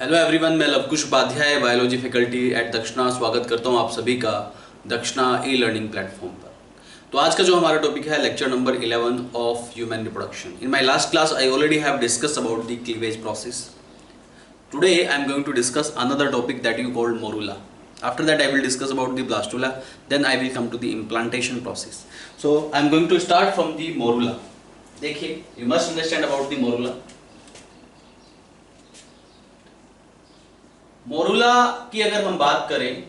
Hello everyone, मैं Lavkush Upadhyay biology faculty at Dakshina स्वागत करता हूं आप सभी का दक्षिणा ई लर्निंग प्लेटफॉर्म पर। तो आज का जो हमारा टॉपिक है lecture number 11 of human reproduction. In my last class I already have discussed about the cleavage process. Today I am going to discuss another topic that you called morula. After that I will discuss about the blastula, then I will come to the implantation process. So I am going to start from the morula. देखिए, you must understand about the morula. Morula की अगर हम बात करें,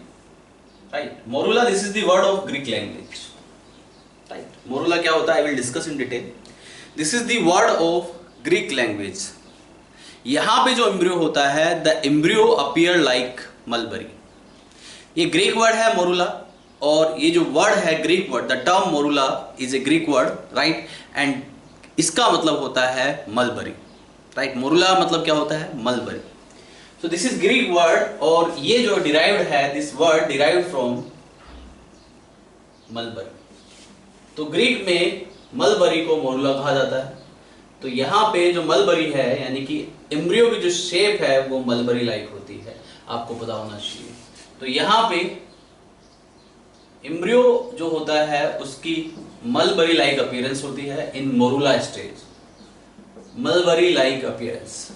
right, morula this is the word of Greek language, right. Morula क्या होता है, आई will discuss in detail. This is the word of Greek language. यहां पे जो एम्ब्रियो होता है, the embryo appear like mulberry. ये ग्रीक वर्ड है मोरूला, और ये जो वर्ड है Greek word, the term morula is a Greek word, right, and इसका मतलब होता है मलबरी, राइट. मोरूला मतलब क्या होता है, mulberry. So this is Greek word, और ये जो derived है, this word derived from mulberry. तो ग्रीक में मलबरी को मोरूला कहा जाता है. तो यहाँ पे जो मलबरी है, यानी कि एम्ब्रियो की जो शेप है वो मलबरी लाइक होती है, आपको पता होना चाहिए. तो यहाँ पे एम्ब्रियो जो होता है उसकी मलबरी लाइक अपीयरेंस होती है in morula stage. Mulberry like appearance.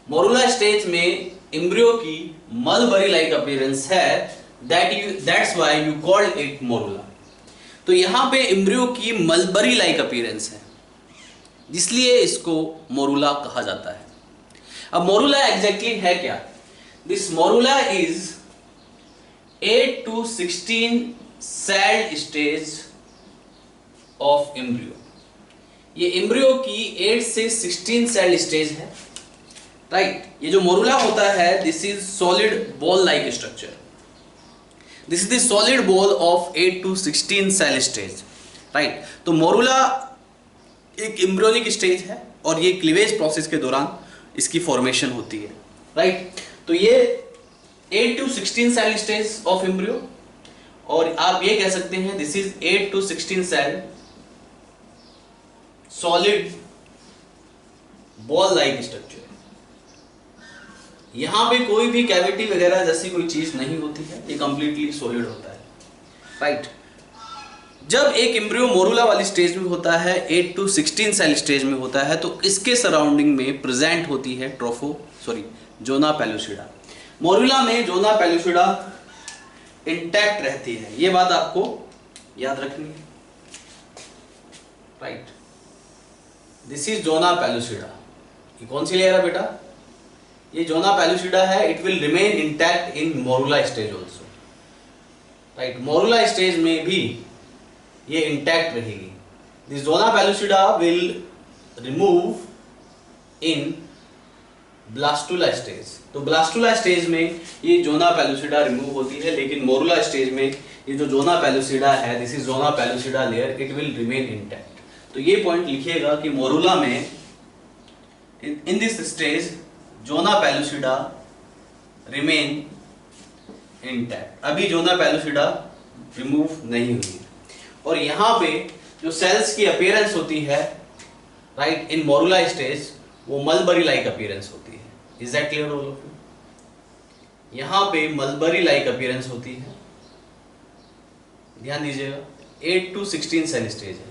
Morula stage में एम्ब्रियो की मलबरी लाइक अपीयरेंस है, that's why you called it morula. तो यहाँ पे एम्ब्रियो की मलबरी लाइक अपीयरेंस है, इसलिए इसको मोरूला कहा जाता है. अब मोरूला एग्जैक्टली है क्या? This morula is 8 to 16 sailed stage of embryo. ये एम्ब्रियो की 8 से 16 सेल्ड स्टेज है, राइट. ये जो मोरूला होता है, this is solid ball like structure. This is the solid ball of 8 to 16 cell stage, right. तो मोरूला एक एम्ब्रियोनिक स्टेज है, और ये क्लीवेज प्रोसेस के दौरान इसकी फॉर्मेशन होती है, राइट. तो ये 8 to 16 cell stage of embryo, और आप ये कह सकते हैं this is 8 to 16 cell solid ball like structure. यहाँ पे कोई भी कैविटी वगैरह जैसी कोई चीज नहीं होती है, ये कंप्लीटली सॉलिड होता है, राइट. जब एक एम्ब्रियो मोरूला वाली स्टेज में होता है, 8 to 16 सेल स्टेज में होता है, तो इसके सराउंडिंग में प्रेजेंट होती है जोना पेलुसिडा. मोरूला में जोना पेलुसिडा इंटैक्ट रहती है, ये बात आपको याद रखनी है, right. This is zona pellucida. ये कौन सी लेयर है बेटा? ये जोना पेलुसिडा है. It will remain intact in morula stage also, right. Morula stage में भी ये इंटैक्ट रहेगी. This zona pellucida will remove in blastula stage. तो ब्लास्टुला स्टेज में ये जोना पेलुसिडा रिमूव होती है, लेकिन मोरूला स्टेज में ये जो जोना पेलुसिडा है, this is zona pellucida layer, it will remain intact. तो ये पॉइंट लिखिएगा कि मोरूला में in this stage zona pellucida remain intact. अभी जोना पेलुसिडा रिमूव नहीं हुई है. और यहाँ पे जो सेल्स की अपीयरेंस होती है, राइट, इन मोरूला स्टेज, वो मलबरी लाइक अपीयरेंस होती है. Is that clear all of you? यहाँ पे मलबरी लाइक अपीयरेंस होती है. ध्यान दीजिएगा, 8 to 16 सेल स्टेज है.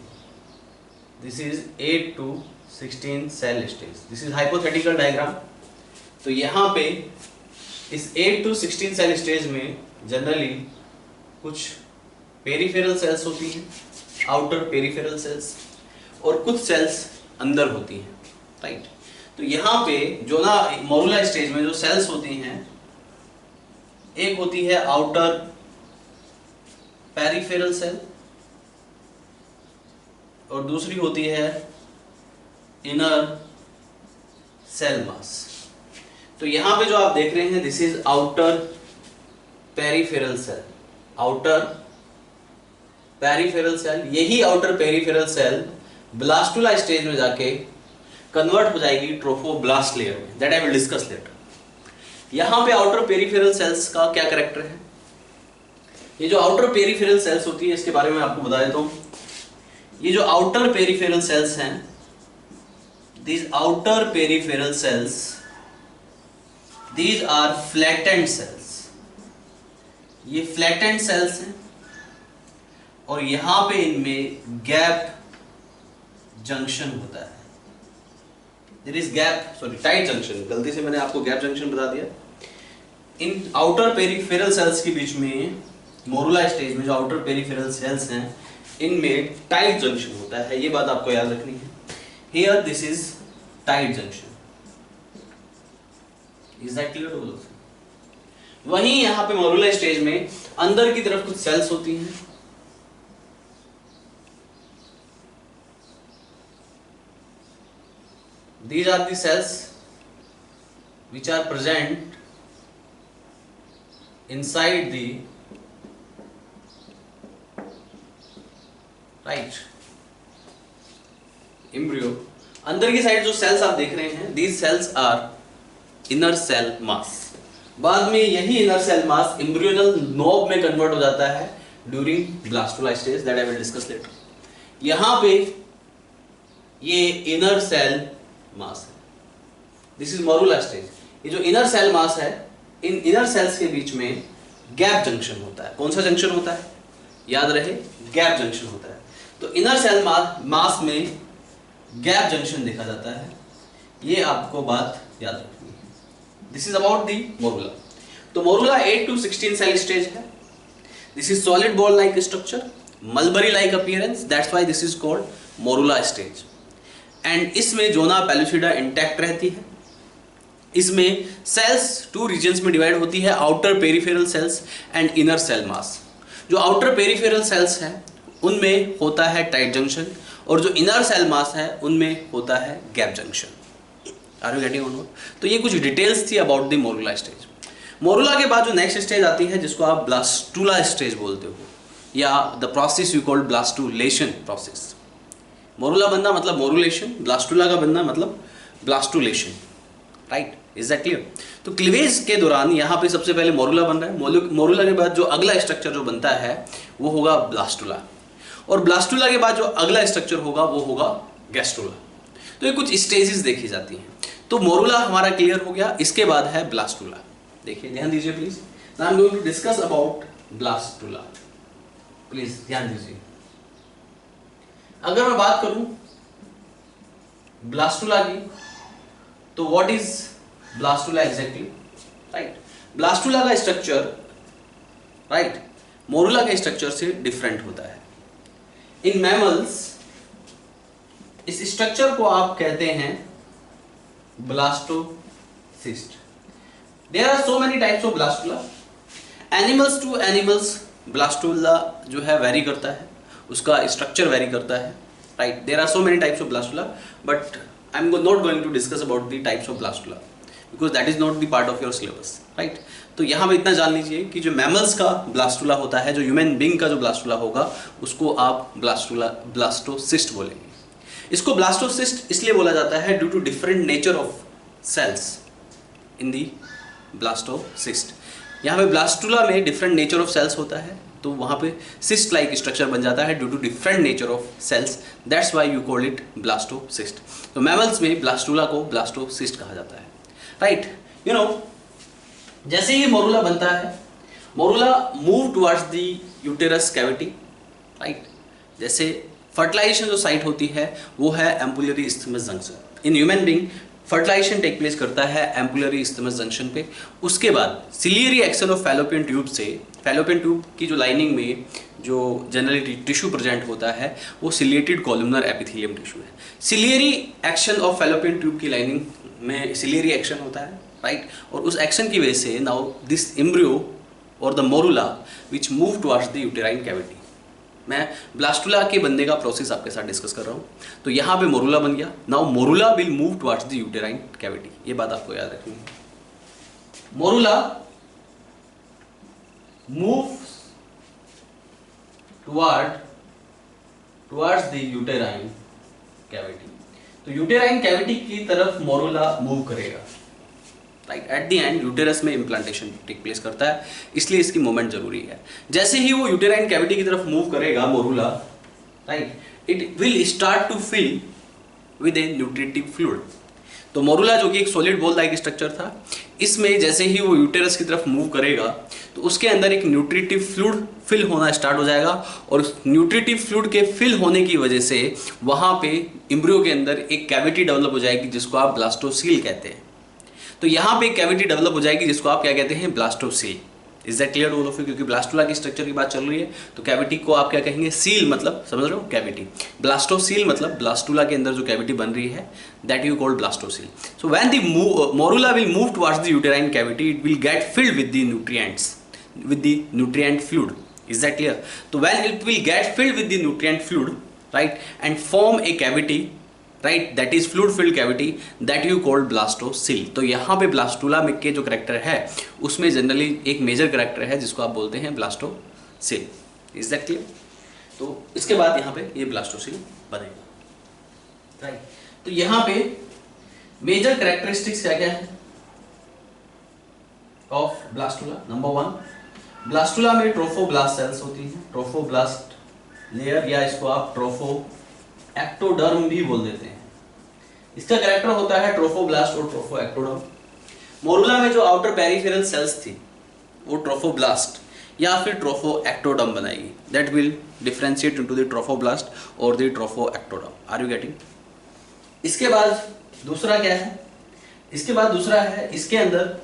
This is 8 to 16 cell stage. This is hypothetical diagram. तो यहाँ पे इस 8 to 16 सेल स्टेज में जनरली कुछ पेरिफेरल सेल्स होती हैं, आउटर पेरिफेरल सेल्स, और कुछ सेल्स अंदर होती हैं, राइट. तो यहाँ पे जोना मोरूला स्टेज में जो सेल्स होती हैं, एक होती है आउटर पेरिफेरल सेल, और दूसरी होती है इनर सेल मास. तो यहाँ पे जो आप देख रहे हैं, this is outer peripheral cell. Outer peripheral cell, यही outer peripheral cell blastula stage में जाके कन्वर्ट हो जाएगी ट्रोफोब्लास्ट लेयर में. That I will discuss later. यहाँ पे आउटर पेरिफेरल सेल्स का क्या कैरेक्टर है? ये जो आउटर पेरिफेरल सेल्स होती है, इसके बारे में आपको बता देता हूँ. ये जो आउटर पेरिफेरल सेल्स हैं, these outer peripheral cells these are flattened cells, ये फ्लैटेंड सेल्स हैं और यहां पे इनमें गैप जंक्शन होता है। There is gap, sorry tight junction, गलती से मैंने आपको गैप जंक्शन बता दिया। इन आउटर पेरिफेरल सेल्स के बीच में, मोरुला स्टेज में जो आउटर पेरिफेरल सेल्स हैं इनमें टाइट जंक्शन होता है, ये बात आपको याद रखनी है। Here this is tight junction, is that clear? वहीं यहां पे मोरुला स्टेज में अंदर की तरफ कुछ सेल्स होती हैं, these are the cells which are present inside the right embryo। अंदर की साइड जो सेल्स आप देख रहे हैं, these cells are inner cell mass। बाद में यही inner cell mass embryonal knob में कन्वर्ट हो जाता है during blastula stage, that I will discuss later। यहां पे ये inner cell मास है, दिस इज मोरुला स्टेज। ये जो इनर सेल मास है, इन इनर सेल्स के बीच में गैप जंक्शन होता है। कौन सा जंक्शन होता है? याद रहे, गैप जंक्शन होता है। तो इनर सेल मास में गैप जंक्शन देखा जाता है, ये आपको बात याद रखनी है। This is about the morula. तो मोरुला 8 to 16 सेल स्टेज है। This is solid ball like structure, mulberry like appearance, that's why this is called morula stage. And इसमें जोना पेलुसिडा इंटैक्ट रहती है। इसमें सेल्स 2 रीजन्स में divide होती है, outer peripheral cells and inner cell mass. जो outer peripheral cells हैं उनमें होता है टाइट जंक्शन और जो इनर सेल मास है उनमें होता है gap junction. Are you getting on? तो ये कुछ डिटेल्स थी about the morula stage. Morula के बाद जो नेक्स्ट स्टेज आती है जिसको आप ब्लास्टुला स्टेज बोलते हो, या the process you call blastulation process. Morula बनना मतलब मोरुलेशन, ब्लास्टुला का बनना मतलब blastulation, right? Is that clear? तो क्लीवेज के दौरान यहाँ पे सबसे पहले मोरुला बन रहा है। मोरुला के बाद जो अगला स्ट्रक्चर जो बनता है वो होगा ब्लास्टुला, और ब्लास्टुला के बाद जो अगला स्ट्रक्चर होगा वो होगा गैस्ट्रुला। तो ये कुछ स्टेजेस देखी जाती हैं। तो मोरुला हमारा क्लियर हो गया, इसके बाद है ब्लास्टुला। देखिए, ध्यान दीजिए please. Now I am going to discuss about blastula. Please ध्यान दीजिए। अगर मैं बात करूं ब्लास्टुला की, तो what is blastula exactly? Right, blastula का स्ट्रक्चर, राइट, मोरुला के स्ट्रक्चर से डिफरेंट होता है। इन मैमल्स इस स्ट्रक्चर को आप कहते हैं blastocyst. There are so many types of blastula. Animals to animals blastula जो है वेरी करता है, उसका स्ट्रक्चर वेरी करता है, right? There are so many types of blastula, but I am not going to discuss about the types of blastula because that is not the part of your syllabus, right? तो यहाँ पे इतना जान लीजिए कि जो मैमल्स का blastula होता है, जो ह्यूमन बीइंग का जो ब्लास्टुला होगा, उसको आप ब्लास्टोसिस्ट बोलेंगे। इसको ब्लास्टोसिस्ट इसलिए बोला जाता है due to different nature of cells in the blastocyst. यहाँ पे ब्लास्टुला में डिफरेंट नेचर ऑफ सेल्स होता है, तो वहाँ पे सिस्ट लाइक स्ट्रक्चर बन जाता है due to different nature of cells, that's why you call it blastocyst. तो मैमल्स में ब्लास्टुला को ब्लास्टोसिस्ट कहा जाता है, राइट? यू नो, जैसे ही मोरुला बनता है, morula move towards the uterus cavity, right? जैसे फर्टिलाइजेशन जो साइट होती है वो है ampullary isthmus junction. In human being fertilization take place करता है एम्पुलरी इस्थमस जंक्शन पे। उसके बाद ciliary action of fallopian tube से, फैलोपियन ट्यूब की जो लाइनिंग में जो जनरली टिश्यू प्रेजेंट होता है वो सिलिएटेड कॉलमनर एपिथेलियम टिश्यू है। Ciliary action of fallopian tube की लाइनिंग में सिलियरी एक्शन होता है, राइट? और उस एक्शन की वजह से नाउ दिस एम्ब्रियो और the morula which move towards the uterine cavity. मैं ब्लास्टुला के बनने का प्रोसेस आपके साथ डिस्कस कर रहा हूँ। तो यहाँ पे मोरुला बन गया। Now morula will move towards the uterine cavity, ये बात आपको याद रखनी है। Morula move towards the uterine cavity. तो यूटेराइन कैविटी की तरफ मोरुला मूव करेगा, right? Eight the and uterus में इम्प्लांटेशन टेक प्लेस करता है, इसलिए इसकी मूवमेंट जरूरी है। जैसे ही वो यूटेराइन कैविटी की तरफ मूव करेगा morula, right, it will start to fill with a nutritive fluid. तो मोरुला जो कि एक सॉलिड बॉल लाइक स्ट्रक्चर था, इसमें जैसे ही वो यूटेरस की तरफ मूव करेगा तो उसके अंदर एक न्यूट्रिटिव फ्लूइड फिल होना स्टार्ट हो जाएगा, और उस न्यूट्रिटिव फ्लूइड के फिल होने की वजह से वहाँ पे एम्ब्रियो के अंदर एक कैविटी डेवलप हो जाएगी जिसको आप ब्लास्टोसील कहते हैं। तो यहाँ पे एक कैविटी डेवलप हो जाएगी जिसको आप क्या कहते हैं, blastocoel. Is that clear all of you? क्योंकि ब्लास्टुला की स्ट्रक्चर की बात चल रही है तो कैविटी को आप क्या कहेंगे, सील, मतलब समझ रहे हो, कैविटी। ब्लास्टोसील मतलब ब्लास्टुला के अंदर जो कैविटी बन रही है, that you called blastocoel. So when the morula will move towards the uterine cavity, it will get filled with the nutrients, with the nutrient fluid. Is that clear? So when it will get filled with the nutrient fluid, right, and form a cavity, right, that is fluid filled cavity, that you call blastocele. तो यहाँ पे blastula में के जो character है उसमें generally एक major character है जिसको आप बोलते हैं ब्लास्टोसील। Is that clear? तो इसके बाद यहाँ पे ये ब्लास्टोसील बनेगा, राइट। तो यहाँ पे मेजर करेक्टरिस्टिक्स क्या क्या है ऑफ ब्लास्टुला? नंबर 1, ब्लास्टुला में ट्रोफोब्लास्ट सेल्स होती हैं, ट्रोफोब्लास्ट लेयर, या इसको आप ट्रोफो एक्टोडर्म भी बोल देते हैं। इसका कैरेक्टर होता है ट्रोफोब्लास्ट और ट्रोफो एक्टोडर्म। मोरुला में जो आउटर पेरिफेरल सेल्स थी वो ट्रोफोब्लास्ट या फिर ट्रोफो एक्टोडर्म बनाएगी, that will differentiate into the trophoblast और the trophectoderm. Are you getting? इसके बाद दूसरा क्या है? इसके बाद दूसरा है, इसके अंदर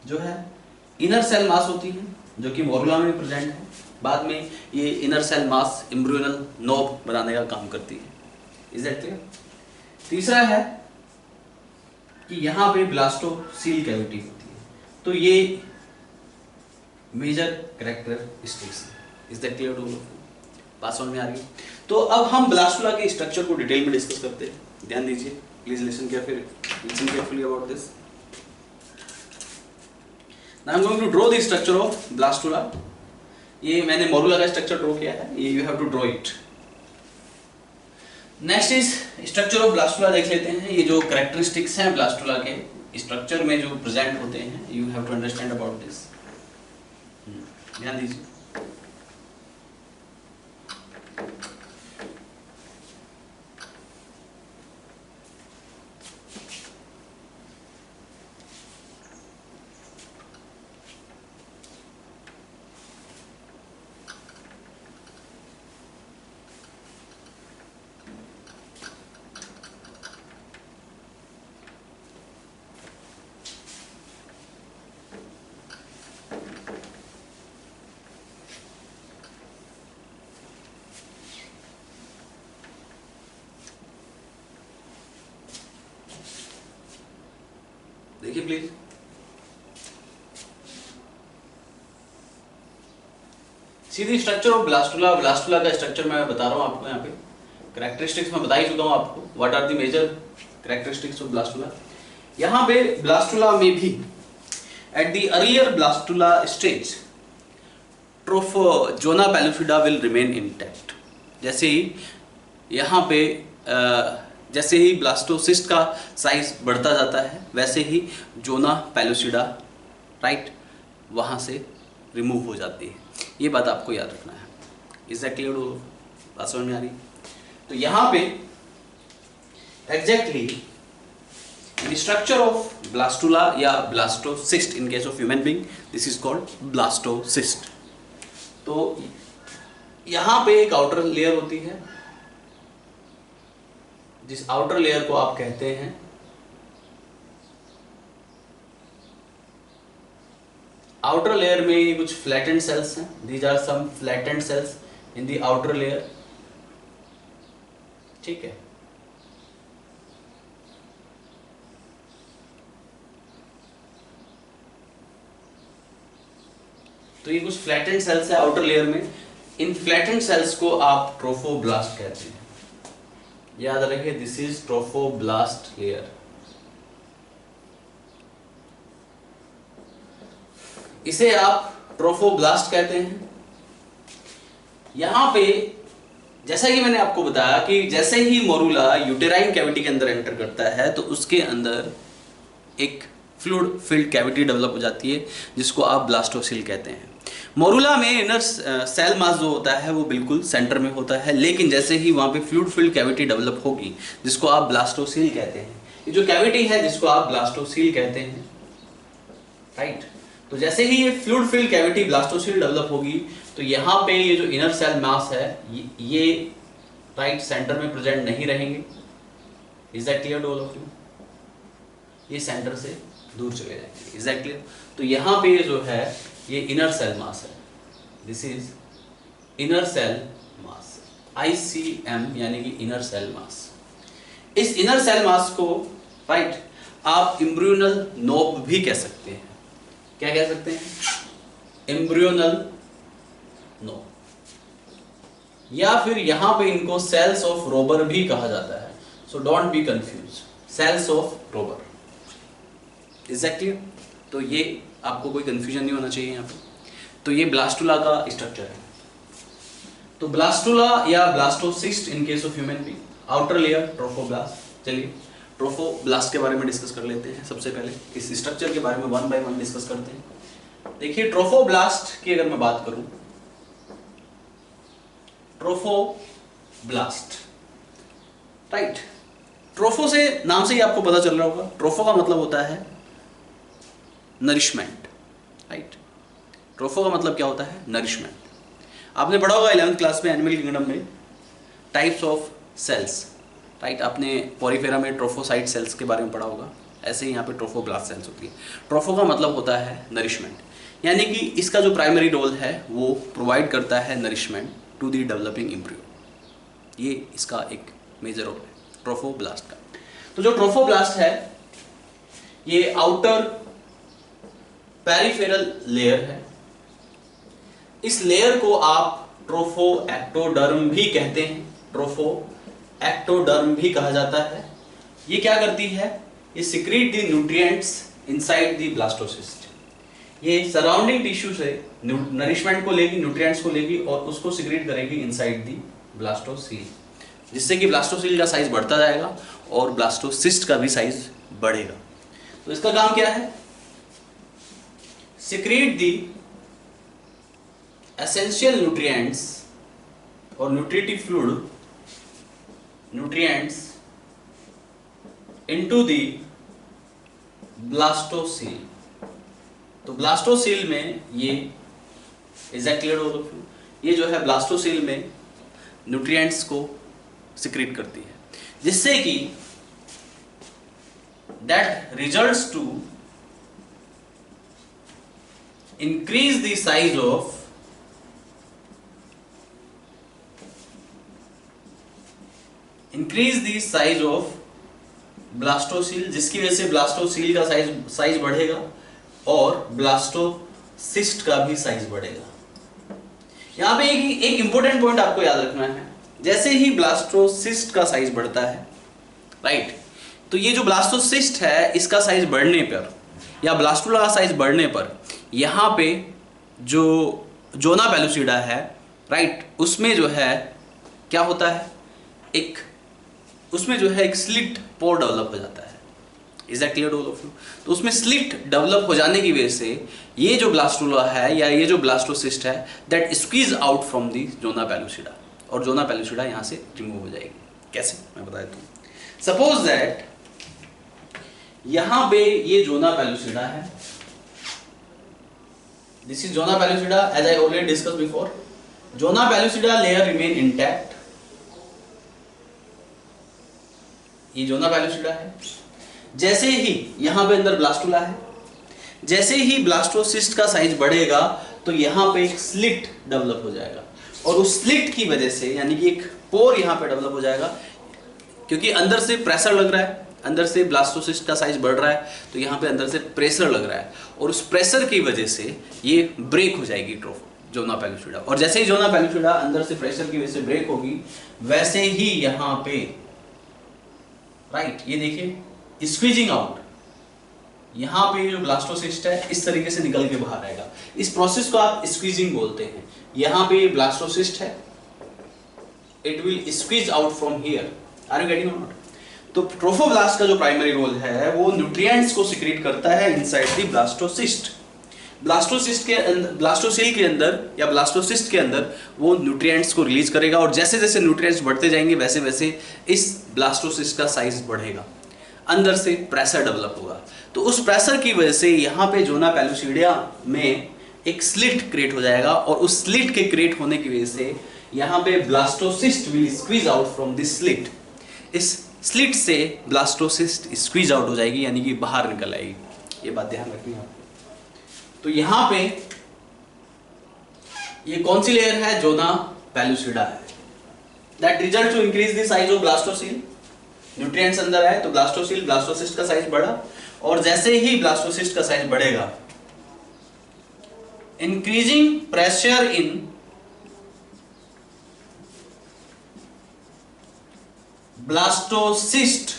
जो है इनर सेल मास होती है जो कि मोरुला में प्रेजेंट है। बाद में ये inner cell mass embryonal knob बनाने का काम करती है। Is that clear? तीसरा है कि यहाँ पे ब्लास्टोसील कैविटी होती है। तो ये मेजर कैरेक्टरिस्टिक्स है। Is that clear to all of you? बात समझ में आ रही है? तो अब हम ब्लास्टुला के स्ट्रक्चर को डिटेल में डिस्कस करते हैं। ध्यान दीजिए, please listen carefully about this. Now I'm going to draw the structure of blastula. ये मैंने मोरुला का स्ट्रक्चर ड्रॉ किया है, ये you have to draw it. Next is structure of blastula देख लेते हैं। ये जो कैरेक्टरिस्टिक्स हैं ब्लास्टुला के स्ट्रक्चर में जो प्रेजेंट होते हैं, you have to understand about this. ध्यान दीजिए। देखिए प्लीज, सीधी स्ट्रक्चर ऑफ ब्लास्टुला। ब्लास्टुला का स्ट्रक्चर मैं बता रहा हूं आपको। यहाँ पे कैरेक्टरिस्टिक्स मैं बता ही चुका हूं आपको, what are the major characteristics of blastula. यहाँ पे ब्लास्टुला में भी at the earlier blastula stage trophozona pellucida will remain intact. जैसे ही यहाँ पे जैसे ही ब्लास्टोसिस्ट का साइज बढ़ता जाता है वैसे ही जोना पेलुसिडा, राइट, वहाँ से रिमूव हो जाती है। ये बात आपको याद रखना है। Is that clear? बात समझ में आ रही? तो यहाँ पे exactly the structure of blastula या blastocyst in case of human being, this is called blastocyst. तो यहाँ पे एक आउटर लेयर होती है, जिस आउटर लेयर को आप कहते हैं आउटर लेयर में कुछ फ्लैटेंड सेल्स हैं। These are some flattened cells in the outer layer, ठीक है। तो ये कुछ फ्लैटेंड सेल्स है आउटर लेयर में। इन फ्लैटेंड सेल्स को आप ट्रोफोब्लास्ट कहते हैं। याद रखिए, दिस इज ट्रोफोब्लास्ट लेयर। इसे आप ट्रोफोब्लास्ट कहते हैं। यहां पे जैसा कि मैंने आपको बताया कि जैसे ही मोरुला यूटेराइन कैविटी के अंदर एंटर करता है तो उसके अंदर एक फ्लूइड फिल्ड कैविटी डेवलप हो जाती है जिसको आप ब्लास्टोसील कहते हैं। मोरुला में इनर सेल मास जो होता है वो बिल्कुल सेंटर में होता है, लेकिन जैसे ही वहाँ पे फ्लूइड फिल्ड कैविटी डेवलप होगी जिसको आप ब्लास्टोसील कहते हैं, ये जो कैविटी है जिसको आप ब्लास्टोसील कहते हैं, राइट। तो जैसे ही ये fluid filled cavity blastocoel develop होगी तो यहाँ पे ये जो इनर सेल मास है ये राइट सेंटर में प्रेजेंट नहीं रहेंगे। Is that clear to all of you? ये सेंटर से दूर चले जाएंगे। Is that clear? तो यहाँ पे जो है ये इनर सेल मास है, this is inner cell mass, ICM यानी कि इनर सेल मास। इस इनर सेल मास को राइट आप एम्ब्रियोनल नोब भी कह सकते हैं। क्या कह सकते हैं? एम्ब्रियोनल नोब, या फिर यहां पे इनको सेल्स ऑफ रोबर भी कहा जाता है। So don't be confuse, cells of Rauber. Is that clear? तो ये आपको कोई कंफ्यूजन नहीं होना चाहिए यहाँ पे। तो ये ब्लास्टुला का स्ट्रक्चर है। तो ब्लास्टुला या blastocyst in case of human being, outer layer trophoblast. चलिए ट्रोफोब्लास्ट के बारे में डिस्कस कर लेते हैं। सबसे पहले इस स्ट्रक्चर के बारे में वन बाय वन डिस्कस करते हैं। देखिए ट्रोफोब्लास्ट की अगर मैं बात करूं, ट्रोफोब्लास्ट राइट, ट्रोफो से नाम से ही आपको पता चल रहा होगा, ट्रोफो का मतलब होता है नरिशमेंट, राइट। ट्रोफो का मतलब क्या होता है? नरिशमेंट। आपने पढ़ा होगा 11th क्लास में एनिमल किंगडम में टाइप्स ऑफ सेल्स, राइट। आपने पोरीफेरा में ट्रोफोसाइट सेल्स के बारे में पढ़ा होगा, ऐसे ही यहाँ पे ट्रोफोब्लास्ट सेल्स होती है। ट्रोफो का मतलब होता है नरिशमेंट, यानी कि इसका जो प्राइमरी रोल है वो प्रोवाइड करता है nourishment to the developing embryo. ये इसका एक मेजर रोल है ट्रोफोब्लास्ट का। तो जो ट्रोफोब्लास्ट है ये आउटर पेरिफेरल लेयर है। इस लेयर को आप ट्रोफोएक्टोडर्म भी कहते हैं, ट्रोफोएक्टोडर्म भी कहा जाता है। ये क्या करती है? ये secrete the nutrients inside the blastocyst. ये सराउंडिंग टिश्यू से नरिशमेंट को लेगी, न्यूट्रिएंट्स को लेगी और उसको सिक्रीट करेगी इनसाइड द ब्लास्टोसील, जिससे कि ब्लास्टोसील का साइज बढ़ता जाएगा और ब्लास्टोसिस्ट का भी साइज बढ़ेगा। तो इसका काम क्या है? सिक्रीट द एसेंशियल न्यूट्रिएंट्स और nutritive fluid nutrients into the blastocoel. तो ब्लास्टोसील में ये is that clear all of you? ये जो है ब्लास्टोसील में न्यूट्रिएंट्स को सिक्रीट करती है, जिससे कि that results to increase the size of blastocoel, जिसकी वजह से ब्लास्टोसील का साइज बढ़ेगा और ब्लास्टोसिस्ट का भी साइज बढ़ेगा। यहां पे एक इंपॉर्टेंट पॉइंट आपको याद रखना है, जैसे ही ब्लास्टोसिस्ट का साइज बढ़ता है, राइट, तो ये जो ब्लास्टोसिस्ट है इसका साइज बढ़ने पर या ब्लास्टुला का साइज बढ़ने पर यहाँ पे जो जोना पेलुसिडा है, राइट, उसमें जो है क्या होता है, उसमें जो है एक स्लिट पोर डेवलप हो जाता है। Is that clear all of you? तो उसमें स्लिट डेवलप हो जाने की वजह से ये जो ब्लास्टुला है या ये जो ब्लास्टोसिस्ट है that squeeze out from the zona pellucida, और जोना पेलुसिडा यहाँ से रिमूव हो जाएगी। कैसे? मैं बता देता हूँ। सपोज दैट यहाँ पे ये जोना पेलुसिडा है, this is zona pellucida as I already discuss before. Zona pellucida layer remain intact, ये जोना पेलुसिडा है। जैसे ही यहाँ पे अंदर ब्लास्टुला है, जैसे ही ब्लास्टोसिस्ट का साइज बढ़ेगा तो यहाँ पे एक स्लिट डेवलप हो जाएगा, और उस स्लिट की वजह से यानी कि एक पोर यहाँ पे डेवलप हो जाएगा, क्योंकि अंदर से प्रेशर लग रहा है, अंदर से ब्लास्टोसिस्ट का साइज बढ़ रहा है, तो यहाँ पे अंदर से प्रेशर लग रहा है, और उस प्रेशर की वजह से ये ब्रेक हो जाएगी जोना पेलुसिडा। और जैसे ही जोना पेलुसिडा अंदर से प्रेशर की वजह से ब्रेक होगी, वैसे ही यहाँ पे राइट, ये देखिए स्क्वीजिंग आउट, यहाँ पे जो ब्लास्टोसिस्ट है इस तरीके से निकल के बाहर आएगा। इस प्रोसेस को आप स्क्वीजिंग बोलते हैं। यहाँ पे ब्लास्टोसिस्ट है, it will squeeze out from here. Are you getting not? तो ट्रोफोब्लास्ट का जो प्राइमरी रोल है वो न्यूट्रिएंट्स को सिक्रीट करता है इनसाइड द ब्लास्टोसिस्ट। ब्लास्टोसील के अंदर या ब्लास्टोसिस्ट के अंदर वो न्यूट्रिएंट्स को रिलीज करेगा, और जैसे जैसे न्यूट्रिएंट्स बढ़ते जाएंगे वैसे वैसे इस ब्लास्टोसिस्ट का साइज बढ़ेगा। अंदर से प्रेशर डेवलप होगा। तो उस प्रेशर की वजह से यहाँ पे जोना पेलुसिडिया में एक स्लिट क्रिएट हो जाएगा और उस स्लिट के क्रिएट होने की वजह से यहाँ पे blastocyst will squeeze out from this slit. इस स्लिट से ब्लास्टोसिस्ट स्क्वीज आउट हो जाएगी, यानी कि बाहर निकल आएगी। ये बात ध्यान रखनी है आपको। तो यहाँ पे ये कौन सी लेयर है? जोना पेलुसिडा है। That result to increase the size of blastocoel. Nutrients अंदर है तो ब्लास्टोसील ब्लास्टोसिस्ट का साइज बढ़ा, और जैसे ही ब्लास्टोसिस्ट का साइज बढ़ेगा, इंक्रीजिंग प्रेशर इन ब्लास्टोसिस्ट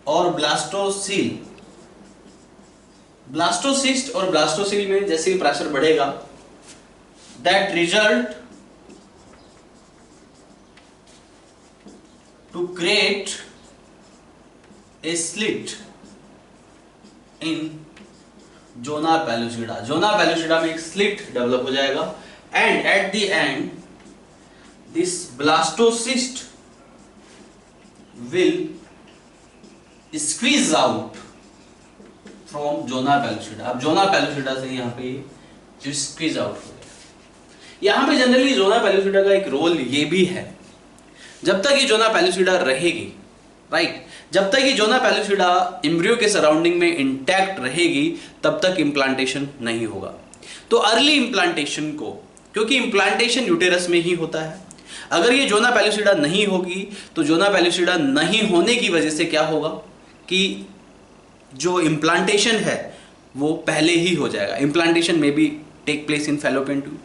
और ब्लास्टोसील, ब्लास्टोसिस्ट और ब्लास्टोसील में जैसे ही प्रेशर बढ़ेगा, that result to create a slit in zona pellucida. Zona pellucida में एक स्लिट डेवलप हो जाएगा, and at the end this blastocyst will squeeze out from zona pellucida. अब जोना पेलुसिडा से यहाँ पे जो स्क्वीज आउट हो गया। यहाँ पे जनरली जोना पेलुसिडा का एक रोल ये भी है, जब तक ये जोना पेलुसिडा रहेगी, राइट, जब तक ये जोना पेलुसिडा एम्ब्रियो के सराउंडिंग में इंटैक्ट रहेगी, तब तक इम्प्लांटेशन नहीं होगा। तो अर्ली इम्प्लांटेशन को, क्योंकि इम्प्लांटेशन यूटेरस में ही होता है, अगर ये जोना पेलुसिडा नहीं होगी तो जोना पेलुसिडा नहीं होने की वजह से क्या होगा कि जो इम्प्लांटेशन है वो पहले ही हो जाएगा। इम्प्लांटेशन में भी take place in Fallopian tube,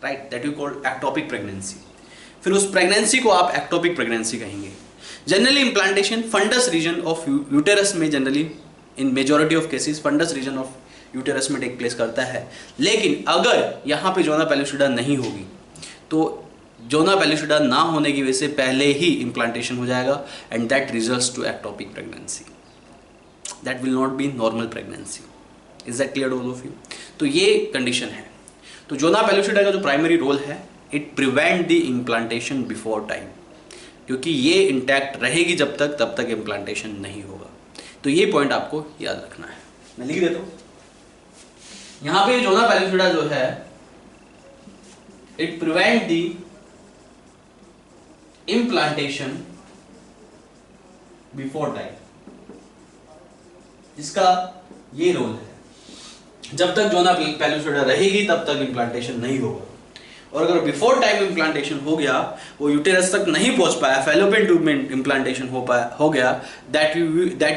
right, that you called ectopic pregnancy. फिर उस प्रेगनेंसी को आप एक्टोपिक प्रेगनेंसी कहेंगे। Generally implantation fundus region of uterus में, generally in majority of cases fundus region of uterus में टेक प्लेस करता है। लेकिन अगर यहाँ पे जोना पेलुसिडा नहीं होगी तो जोना पेलुसिडा ना होने की वजह से पहले ही इम्प्लांटेशन हो जाएगा, and that results to ectopic pregnancy. That will not be normal pregnancy. Is that clear all of you? तो ये कंडीशन है। तो जोना पेलुसिडा का जो प्राइमरी रोल है, it prevent the implantation before time, क्योंकि ये इंटैक्ट रहेगी जब तक, तब तक इम्प्लांटेशन नहीं होगा। तो ये पॉइंट आपको याद रखना है। मैं लिख देता हूँ यहाँ पे। जोना पेलुसिडा जो है, it prevent the implantation before time, इसका ये रोल है। जब तक जोना पेलुसिडा रहेगी तब तक इम्प्लांटेशन नहीं होगा, और अगर बिफोर टाइम इम्प्लांटेशन हो गया, वो यूटेरस तक नहीं पहुंच पाया, फैलोपियन ट्यूब में इम्प्लांटेशन हो गया, that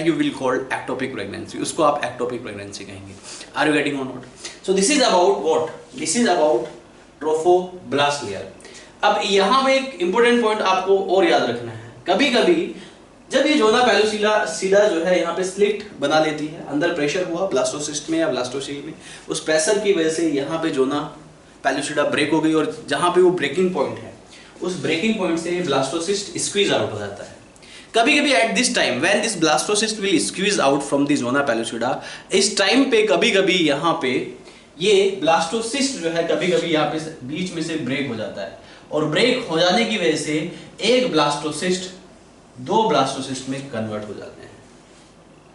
you will called ectopic pregnancy. उसको आप एक्टोपिक प्रेगनेंसी कहेंगे। आर यू गेटिंग और not? So this is about what? This is about trophoblast layer. अब यहाँ पे एक इंपॉर्टेंट पॉइंट आपको और याद रखना है। कभी कभी जब ये जोना पेलुसिडा जो है यहाँ पे स्लिट बना लेती है, अंदर प्रेशर हुआ ब्लास्टोसिस्ट में या ब्लास्टोसील में, उस प्रेशर की वजह से यहाँ पे जोना पेलुसिडा ब्रेक हो गई, और जहाँ पे वो ब्रेकिंग पॉइंट है, उस ब्रेकिंग पॉइंट से ब्लास्टोसिस्ट स्क्वीज आउट हो जाता है। कभी कभी at this time when this blastocyst will squeeze out from the zona pellucida, इस टाइम पे कभी कभी यहाँ पे ये ब्लास्टोसिस्ट जो है कभी कभी यहाँ पे बीच में से ब्रेक हो जाता है, और ब्रेक हो जाने की वजह से एक ब्लास्टोसिस्ट दो ब्लास्टोसिस्ट में कन्वर्ट हो जाते हैं।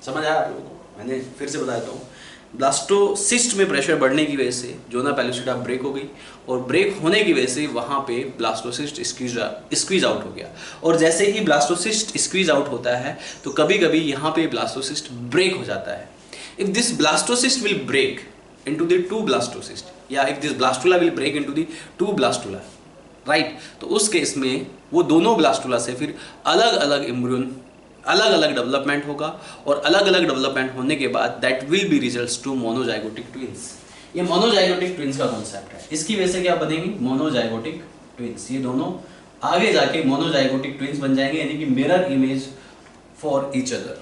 समझ आया आप लोगों को? मैंने फिर से बता देता हूँ। ब्लास्टोसिस्ट में प्रेशर बढ़ने की वजह से जोना पेलुसिडा ब्रेक हो गई, और ब्रेक होने की वजह से वहाँ पे ब्लास्टोसिस्ट स्क्वीज आउट हो गया, और जैसे ही ब्लास्टोसिस्ट स्क्वीज आउट होता है तो कभी कभी यहाँ पे ब्लास्टोसिस्ट ब्रेक हो जाता है। If this blastocyst will break into the two blastocyst, या if this blastula will break into the two blastula, right, तो उस केस में वो दोनों ब्लास्टुला से फिर अलग अलग एम्ब्रियन, अलग अलग डेवलपमेंट होगा, और अलग अलग डेवलपमेंट होने के बाद that will be results to monozygotic twins. ये मोनोजाइगोटिक ट्विंस का कॉन्सेप्ट है। इसकी वजह से क्या बनेंगे? Monozygotic twins. ये दोनों आगे जाके मोनोजाइगोटिक ट्विंस बन जाएंगे, यानी कि mirror image for each other.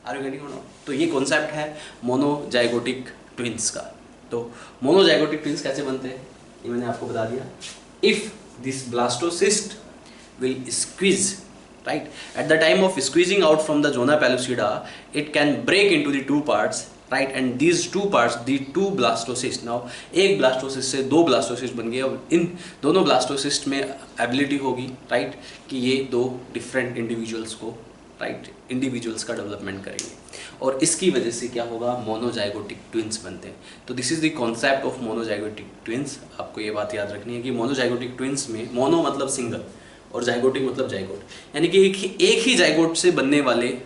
Are you getting? तो ये कॉन्सेप्ट है मोनोजाइगोटिक ट्विंस का। तो मोनोजाइगोटिक ट्विंस कैसे बनते हैं ये मैंने आपको बता दिया। If this blastocyst will squeeze, right, at the time of squeezing out from the zona pellucida, it can break into the two parts right, and these two parts, the two blastocyst, now एक blastocyst से दो blastocyst बन गए। अब इन दोनों blastocyst में ability होगी, right, कि ये दो डिफरेंट इंडिविजुअल्स को, राइट, इंडिविजुअल्स का डेवलपमेंट करेंगे, और इसकी वजह से क्या होगा, मोनोजाइगोटिक ट्विंस बनते हैं। तो this is the concept of monozygotic twins. आपको ये बात याद रखनी है कि मोनोजाइगोटिक ट्विंस में मोनो मतलब सिंगल और जाइगोटिक मतलब जाइगोट, यानी कि एक ही जाइगोट से बनने वाले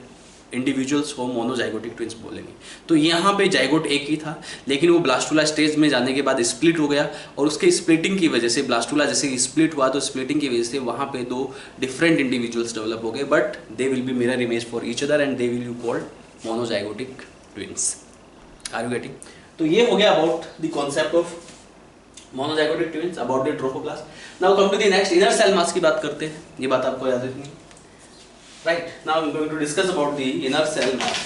इंडिविजुअल्स को मोनोजाइगोटिक ट्विंस बोलेंगे। तो यहाँ पे जाइगोट एक ही था, लेकिन वो ब्लास्टुला स्टेज में जाने के बाद स्प्लिट हो गया, और उसके स्प्लिटिंग की वजह से ब्लास्टुला जैसे स्प्लिट हुआ तो स्प्लिटिंग की वजह से वहाँ पे दो डिफरेंट इंडिविजुअल्स डेवलप हो गए, but they will be mirror image for each other and they will be called monozygotic twins. Are you getting? तो ये हो गया about the concept of monozygotic twins, about the trophoblast. Now come to the next, inner cell mass की बात करते हैं। ये बात आपको याद रखनी है, right. Now I am going to discuss about the inner cell mass.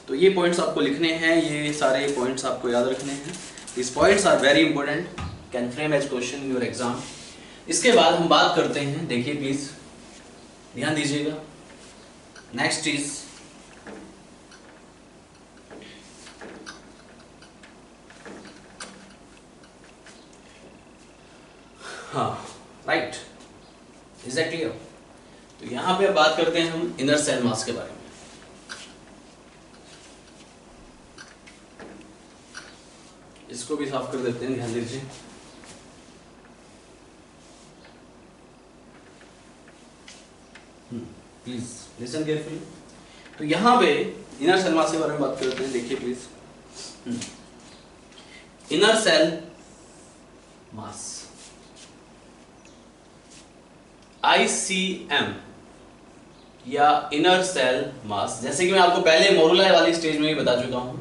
तो ये पॉइंट्स आपको लिखने हैं, ये सारे पॉइंट्स आपको याद रखने हैं। This points are very important, can frame as question in your exam. इसके बाद हम बात करते हैं, देखिए प्लीज ध्यान दीजिएगा, नेक्स्ट इज हाँ, राइट, इज दैट क्लियर? तो यहां पे अब बात करते हैं हम इनर सेल मास के बारे में। इसको भी साफ कर देते हैं, ध्यान दीजिए। Please listen carefully. तो यहां पे इनर सेल मास के बारे में बात करते हैं, देखिए please. Inner cell mass ICM या इनर सेल मास, जैसे कि मैं आपको पहले मोरुला वाली स्टेज में भी बता चुका हूं,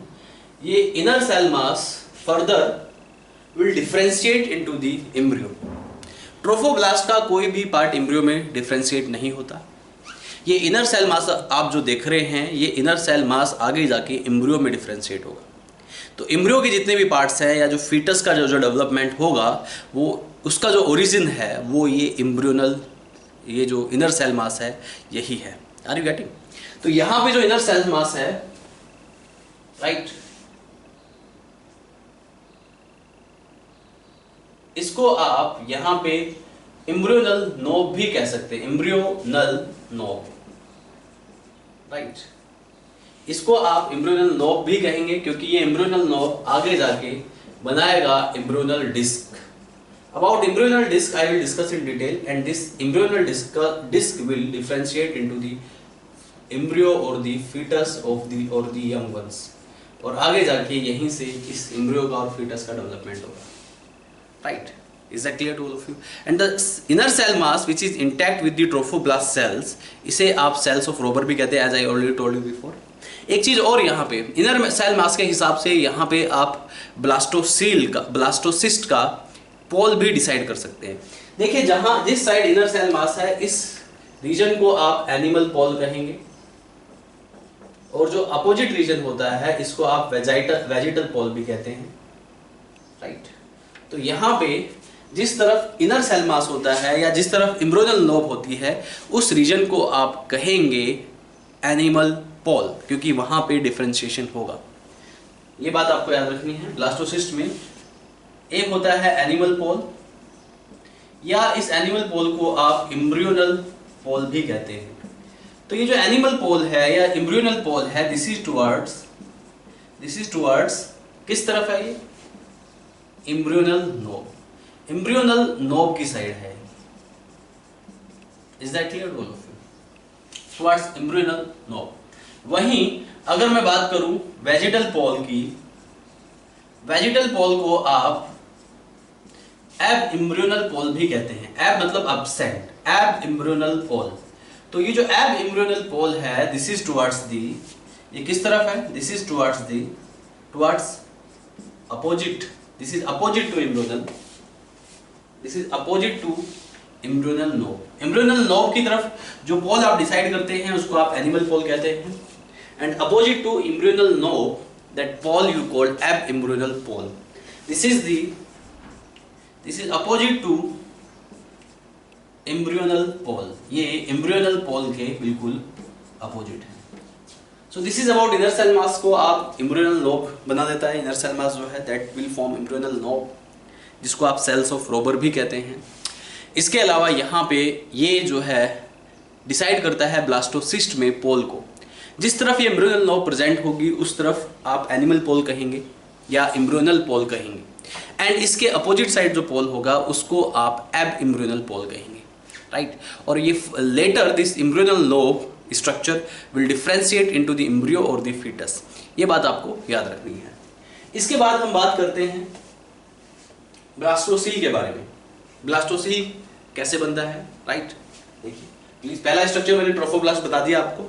ये inner cell mass further will differentiate into the embryo. Trophoblast का कोई भी पार्ट एम्ब्रियो में डिफरेंशिएट नहीं होता। ये इनर सेल मास आप जो देख रहे हैं, ये इनर सेल मास आगे जाके एम्ब्रियो में डिफरेंशिएट होगा। तो एम्ब्रियो के जितने भी पार्ट्स हैं या जो फीटस का जो डेवलपमेंट होगा, वो उसका जो ओरिजिन है वो ये एम्ब्रियोनल, ये जो इनर सेल मास है यही है। Are you getting? तो यहां पे जो इनर सेल मास है, राइट, इसको आप यहां पे एम्ब्रियोनल नोब भी कह सकते हैं, एम्ब्रियोनल नोब, राइट। इसको आप एम्ब्रियोनल नोब भी कहेंगे क्योंकि ये एम्ब्रियोनल नोब आगे जाके बनाएगा embryonal disc. About embryonal disc I will discuss in detail, and this embryonal disc will differentiate into the embryo or the fetus of the or the young ones, और आगे जाके यहीं से इस embryo का और fetus का development होगा, right? Is that clear to all of you? And the inner cell mass which is intact with the trophoblast cells, इसे आप cells of Rober भी कहते हैं, as I already told you before. एक चीज और यहाँ पे इनर सेल मास के हिसाब से यहाँ पे आप ब्लास्टोसिस्ट का पोल भी डिसाइड कर सकते हैं। देखिए, जहां जिस साइड इनर सेल मास है, इस रीजन को आप एनिमल पोल कहेंगे, और जो अपोजिट रीजन होता है इसको आप वेजिटल पोल भी कहते हैं, राइट। तो यहाँ पे जिस तरफ इनर सेल मास होता है या जिस तरफ एम्ब्रियोनल नोब होती है, उस रीजन को आप कहेंगे एनिमल पोल, क्योंकि वहां पे डिफरेंशिएशन होगा। ये बात आपको याद रखनी है। ब्लास्टोसिस्ट में एक होता है एनिमल पोल, या इस एनिमल पोल को आप एम्ब्रियोनल पोल भी कहते हैं। तो ये जो एनिमल पोल है या एम्ब्रियोनल पोल है, दिस इज टुवर्ड्स किस तरफ है ये? एम्ब्रियोनल नोब, एम्ब्रियोनल नोब की साइड है। Is that clear to all of you? Towards embryonal knob. वहीं अगर मैं बात करूं वेजिटल पोल की, वेजिटल पोल को आप एब एम्ब्रियोनल पोल भी कहते हैं। एब मतलब एब्सेंट, एब एम्ब्रियोनल पोल। तो ये जो एब एम्ब्रियोनल पोल है, दिस इज टुवर्ड्स दी, ये किस तरफ है? This is towards the, towards opposite, this is opposite to embryonal, this is opposite to embryonal knob. Embryonal knob की तरफ जो पोल आप डिसाइड करते हैं उसको आप एनिमल पोल कहते हैं, and opposite to embryonal knob, that pole you called abembryonal pole. This is opposite to embryonal pole. ये एम्ब्रियोनल पोल के बिल्कुल अपोजिट है। So this is about inner cell mass को आप एम्ब्रियोनल नोब बना देता है। इनर सेल मास जो है that will form embryonal knob, जिसको आप सेल्स ऑफ रोबर भी कहते हैं। इसके अलावा यहाँ पे ये जो है डिसाइड करता है ब्लास्टोसिस्ट में पोल को। जिस तरफ ये एम्ब्रियोनल नोब प्रेजेंट होगी उस तरफ आप एनिमल पोल कहेंगे या एम्ब्रियोनल पोल कहेंगे, एंड इसके अपोजिट साइड जो पोल होगा उसको आप एब एम्ब्रियोनल पोल कहेंगे, राइट। और ये later this embryonal knob structure will differentiate into the embryo और द फीटस। ये बात आपको याद रखनी है। इसके बाद हम बात करते हैं ब्लास्टोसील के बारे में। ब्लास्टोसील कैसे बनता है, राइट। देखिए प्लीज, पहला स्ट्रक्चर मैंने ट्रोफोब्लास्ट बता दिया आपको,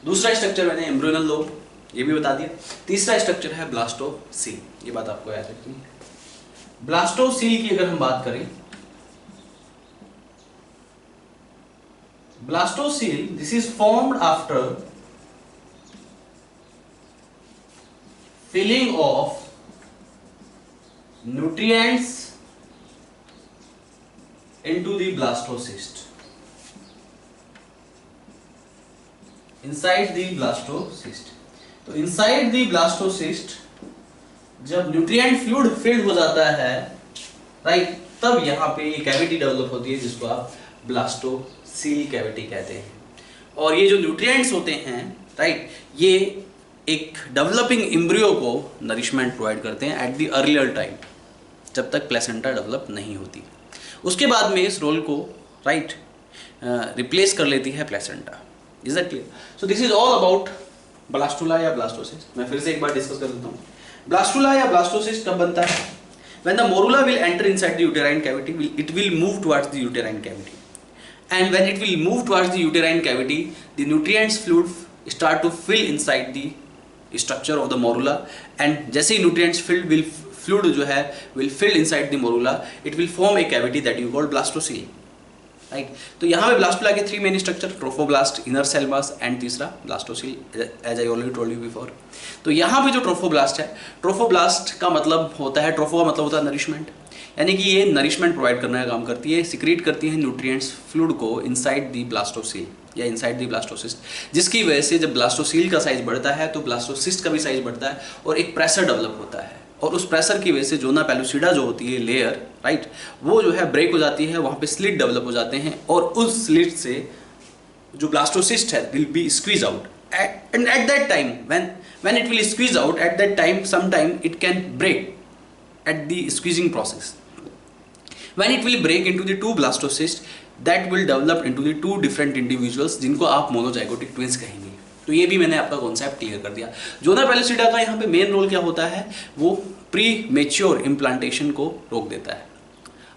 दूसरा स्ट्रक्चर मैंने एम्ब्रियोनल लोब ये भी बता दिया, तीसरा स्ट्रक्चर है ब्लास्टोसील। ये बात आपको याद रखनी है। ब्लास्टोसील की अगर हम बात करें, blastocoel this is formed after filling of nutrients into the blastocyst, inside the blastocyst। तो inside the blastocyst जब न्यूट्रिएंट फ्लूइड फिल्ड हो जाता है, राइट, तब यहाँ पे ये कैविटी डेवलप होती है जिसको आप ब्लास्टोसील कैविटी कहते हैं। और ये जो न्यूट्रिएंट्स होते हैं, राइट, ये एक डेवलपिंग एम्ब्रियो को नरिशमेंट प्रोवाइड करते हैं एट द अर्लियर टाइम, जब तक प्लेसेंटा डेवलप नहीं होती। उसके बाद में इस रोल को, राइट, रिप्लेस कर लेती है placenta. Is that clear? So this is all about blastula या ब्लास्टोसिस्ट। मैं फिर से एक बार डिस्कस कर देता हूँ। ब्लास्टुला या ब्लास्टोसिस्ट कब बनता है? When the morula will enter inside the uterine cavity, it will move towards the uterine cavity, and when it will move towards the uterine cavity, the nutrients fluid start to fill inside the structure of the morula, and जैसे ही nutrients fluid जो है will fill inside the morula, it will form a cavity that you call blastocele, right। तो यहाँ पे blastula के 3 main structure, trophoblast, inner cell mass and तीसरा blastocoel, as I already told you before. तो यहाँ पे जो ट्रोफोब्लास्ट है, ट्रोफोब्लास्ट का मतलब होता है, ट्रोफो का मतलब होता है नरिशमेंट, यानी कि ये नरिशमेंट प्रोवाइड करने का काम करती है, सिक्रीट करती है न्यूट्रिएंट्स फ्लूइड को इनसाइड द ब्लास्टोसील या इनसाइड द ब्लास्टोसिस्ट, जिसकी वजह से जब ब्लास्टोसील का साइज बढ़ता है तो ब्लास्टोसिस्ट का भी साइज बढ़ता है और एक प्रेशर डेवलप होता है, और उस प्रेशर की वजह से जोना पेलुसिडा जो होती है लेयर, राइट, वो जो है ब्रेक हो जाती है, वहाँ पे स्लिट डेवलप हो जाते हैं, और उस स्लिट से जो ब्लास्टोसिस्ट है will be squeeze out, and at that time when it will squeeze out, at that time some time it can break at the squeezing process. When it will break into the 2 blastocysts, that will develop into the 2 different individuals, जिनको आप monozygotic twins कहेंगे। तो ये भी मैंने आपका concept clear कर दिया। जोना पेलुसिडा का यहाँ पे मेन रोल क्या होता है? वो प्री मेच्योर इम्प्लांटेशन को रोक देता है,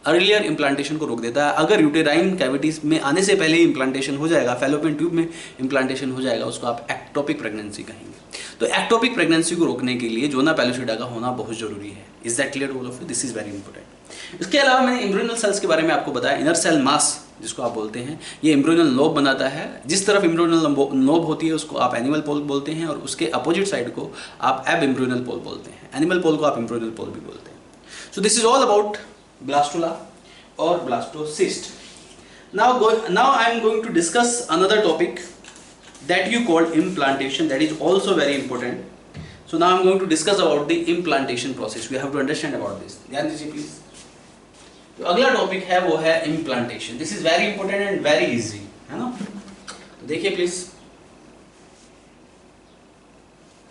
अर्लियर इम्प्लांटेशन को रोक देता है। अगर यूटेराइन कैविटीज में आने से पहले ही इम्प्लांटेशन हो जाएगा, फैलोपियन ट्यूब में इम्प्लांटेशन हो जाएगा, उसको आप एक्टोपिक प्रेगनेंसी कहेंगे। तो एक्टोपिक प्रेगनेंसी को रोकने के लिए जोना पेलुसिडा का होना बहुत जरूरी है। Is that clear all of you? This is very important. इसके अलावा मैंने एम्ब्रियोनल सेल्स के बारे में आपको बताया। इनर सेल मास जिसको आप बोलते हैं, ये एम्ब्रियोनल नोब बनाता है। जिस तरफ एम्ब्रियोनल नोब होती है उसको आप एनिमल पोल बोलते हैं, और उसके अपोजिट साइड को आप एब एम्ब्रियोनल पोल बोलते हैं। एनिमल पोल को आप एम्ब्रियोनल पोल भी बोलते हैं। सो this is all about blastula और blastocyst. Now I am going to discuss another topic that you call implantation, that is also very important. So now I am going to discuss about the implantation process. We have to understand about this. ध्यान दीजिए please. तो अगला topic है वो है implantation. This is very important and very easy, है ना? तो देखिए please.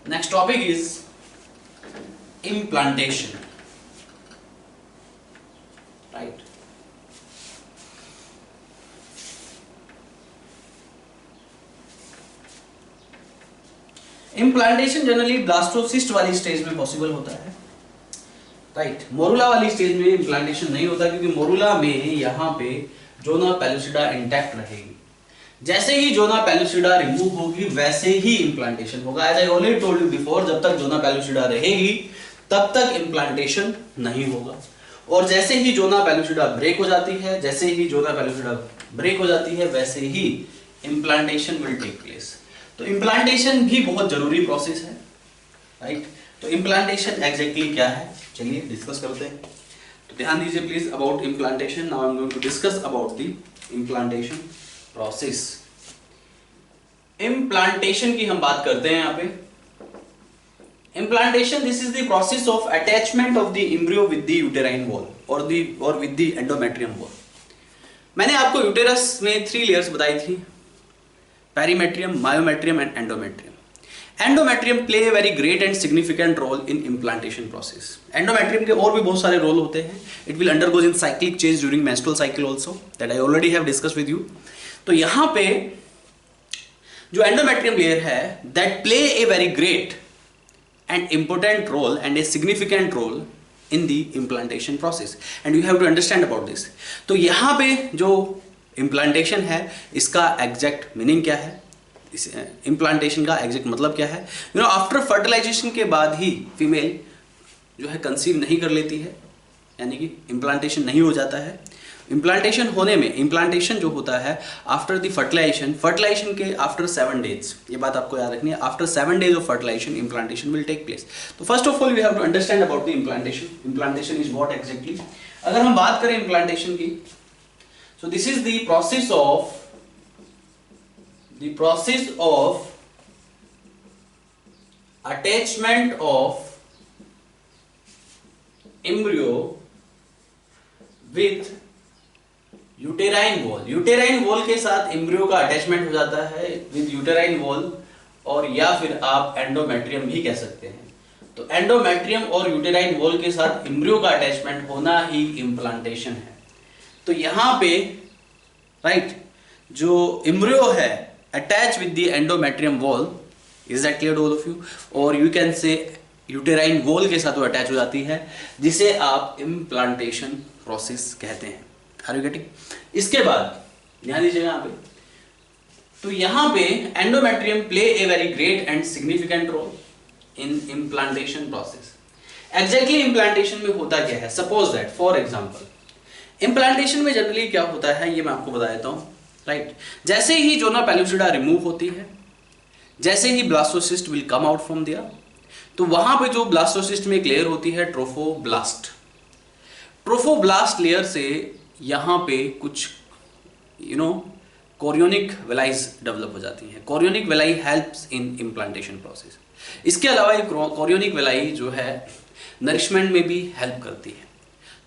Next topic is implantation, right? Implantation generally blastocyst वाली स्टेज में पॉसिबल होता है, राइट। मोरुला वाली स्टेज में इम्प्लांटेशन नहीं होता, क्योंकि मोरुला में यहाँ पे जोना पेलुसिडा इंटैक्ट रहेगी। जैसे ही जोना पेलुसिडा रिमूव होगी वैसे ही इम्प्लांटेशन होगा। As I already told you before, जब तक जोना पेलुसिडा रहेगी तब तक इम्प्लांटेशन नहीं होगा, और जैसे ही जोना पेलुसिडा ब्रेक हो जाती है, जैसे ही जोना पेलुसिडा ब्रेक हो जाती है, वैसे ही इम्प्लांटेशन विल टेक प्लेस। तो इम्प्लांटेशन भी बहुत जरूरी प्रोसेस है, राइट। तो इम्प्लांटेशन एग्जैक्टली क्या है, चलिए डिस्कस करते हैं। तो ध्यान दीजिए please about implantation. Now I am going to discuss about the implantation process. Implantation की हम बात करते हैं यहाँ पे। Implantation, this is the process of attachment of the embryo with the uterine wall और विद द एंडोमेट्रियम वॉल। मैंने आपको यूटेरस में 3 लेयर्स बताई थी, perimetrium, myometrium and endometrium. Endometrium play a very great and significant role in implantation process. Endometrium के और भी बहुत सारे रोल होते हैं। It will undergoes in cyclic change during menstrual cycle also, that I already have discussed with you. तो यहाँ पे जो एंडोमेट्रियम लेयर है, that play a very great and important role and a significant role in the implantation process, and you have to understand about this। तो यहाँ पे जो implantation है, इसका exact meaning क्या है, इस implantation का exact मतलब क्या है। you know, after fertilization के बाद ही फीमेल जो है कंसीव नहीं कर लेती है, यानी कि implantation नहीं हो जाता है। इम्प्लांटेशन होने में, इम्प्लांटेशन जो होता है आफ्टर द फर्टिलाइजेशन के आफ्टर 7 डेज, ये बात आपको याद रखनी है, आफ्टर 7 days of fertilization implantation will take place. तो first of all we have to understand about the implantation. Implantation is what exactly. अगर हम बात करें इम्प्लांटेशन की, so this is the process of attachment of embryo with uterine wall. Uterine wall के साथ embryo का attachment हो जाता है विद यूटेराइन वॉल, और या फिर आप एंडोमेट्रियम भी कह सकते हैं। तो एंडोमेट्रियम और यूटेराइन वॉल के साथ एम्ब्रियो का अटैचमेंट होना ही इम्प्लांटेशन है। तो यहाँ पे राइट, जो एम्ब्रियो है attach with the endometrium wall, is that clear all of you, और you can say uterine wall के साथ वो अटैच हो जाती है, जिसे आप इम्प्लांटेशन प्रोसेस कहते हैं। Are you getting? इसके बाद ध्यान दीजिएगा यहाँ पे, तो यहाँ पे endometrium play a very great and significant role in implantation process. Exactly implantation में होता क्या है, suppose that for example implantation में जनरली क्या होता है ये मैं आपको बता देता हूँ, राइट। जैसे ही जोना पेलुसिडा रिमूव होती है, जैसे ही blastocyst will come out from there, तो वहां पे जो ब्लास्टोसिस्ट में एक लेयर होती है ट्रोफोब्लास्ट। ट्रोफोब्लास्ट लेयर से यहाँ पे कुछ कोरियोनिक वेलाइज डेवलप हो जाती हैं। Chorionic villi helps in implantation process. इसके अलावा ये कोरियोनिक वेलाई जो है नरिशमेंट में भी हेल्प करती है।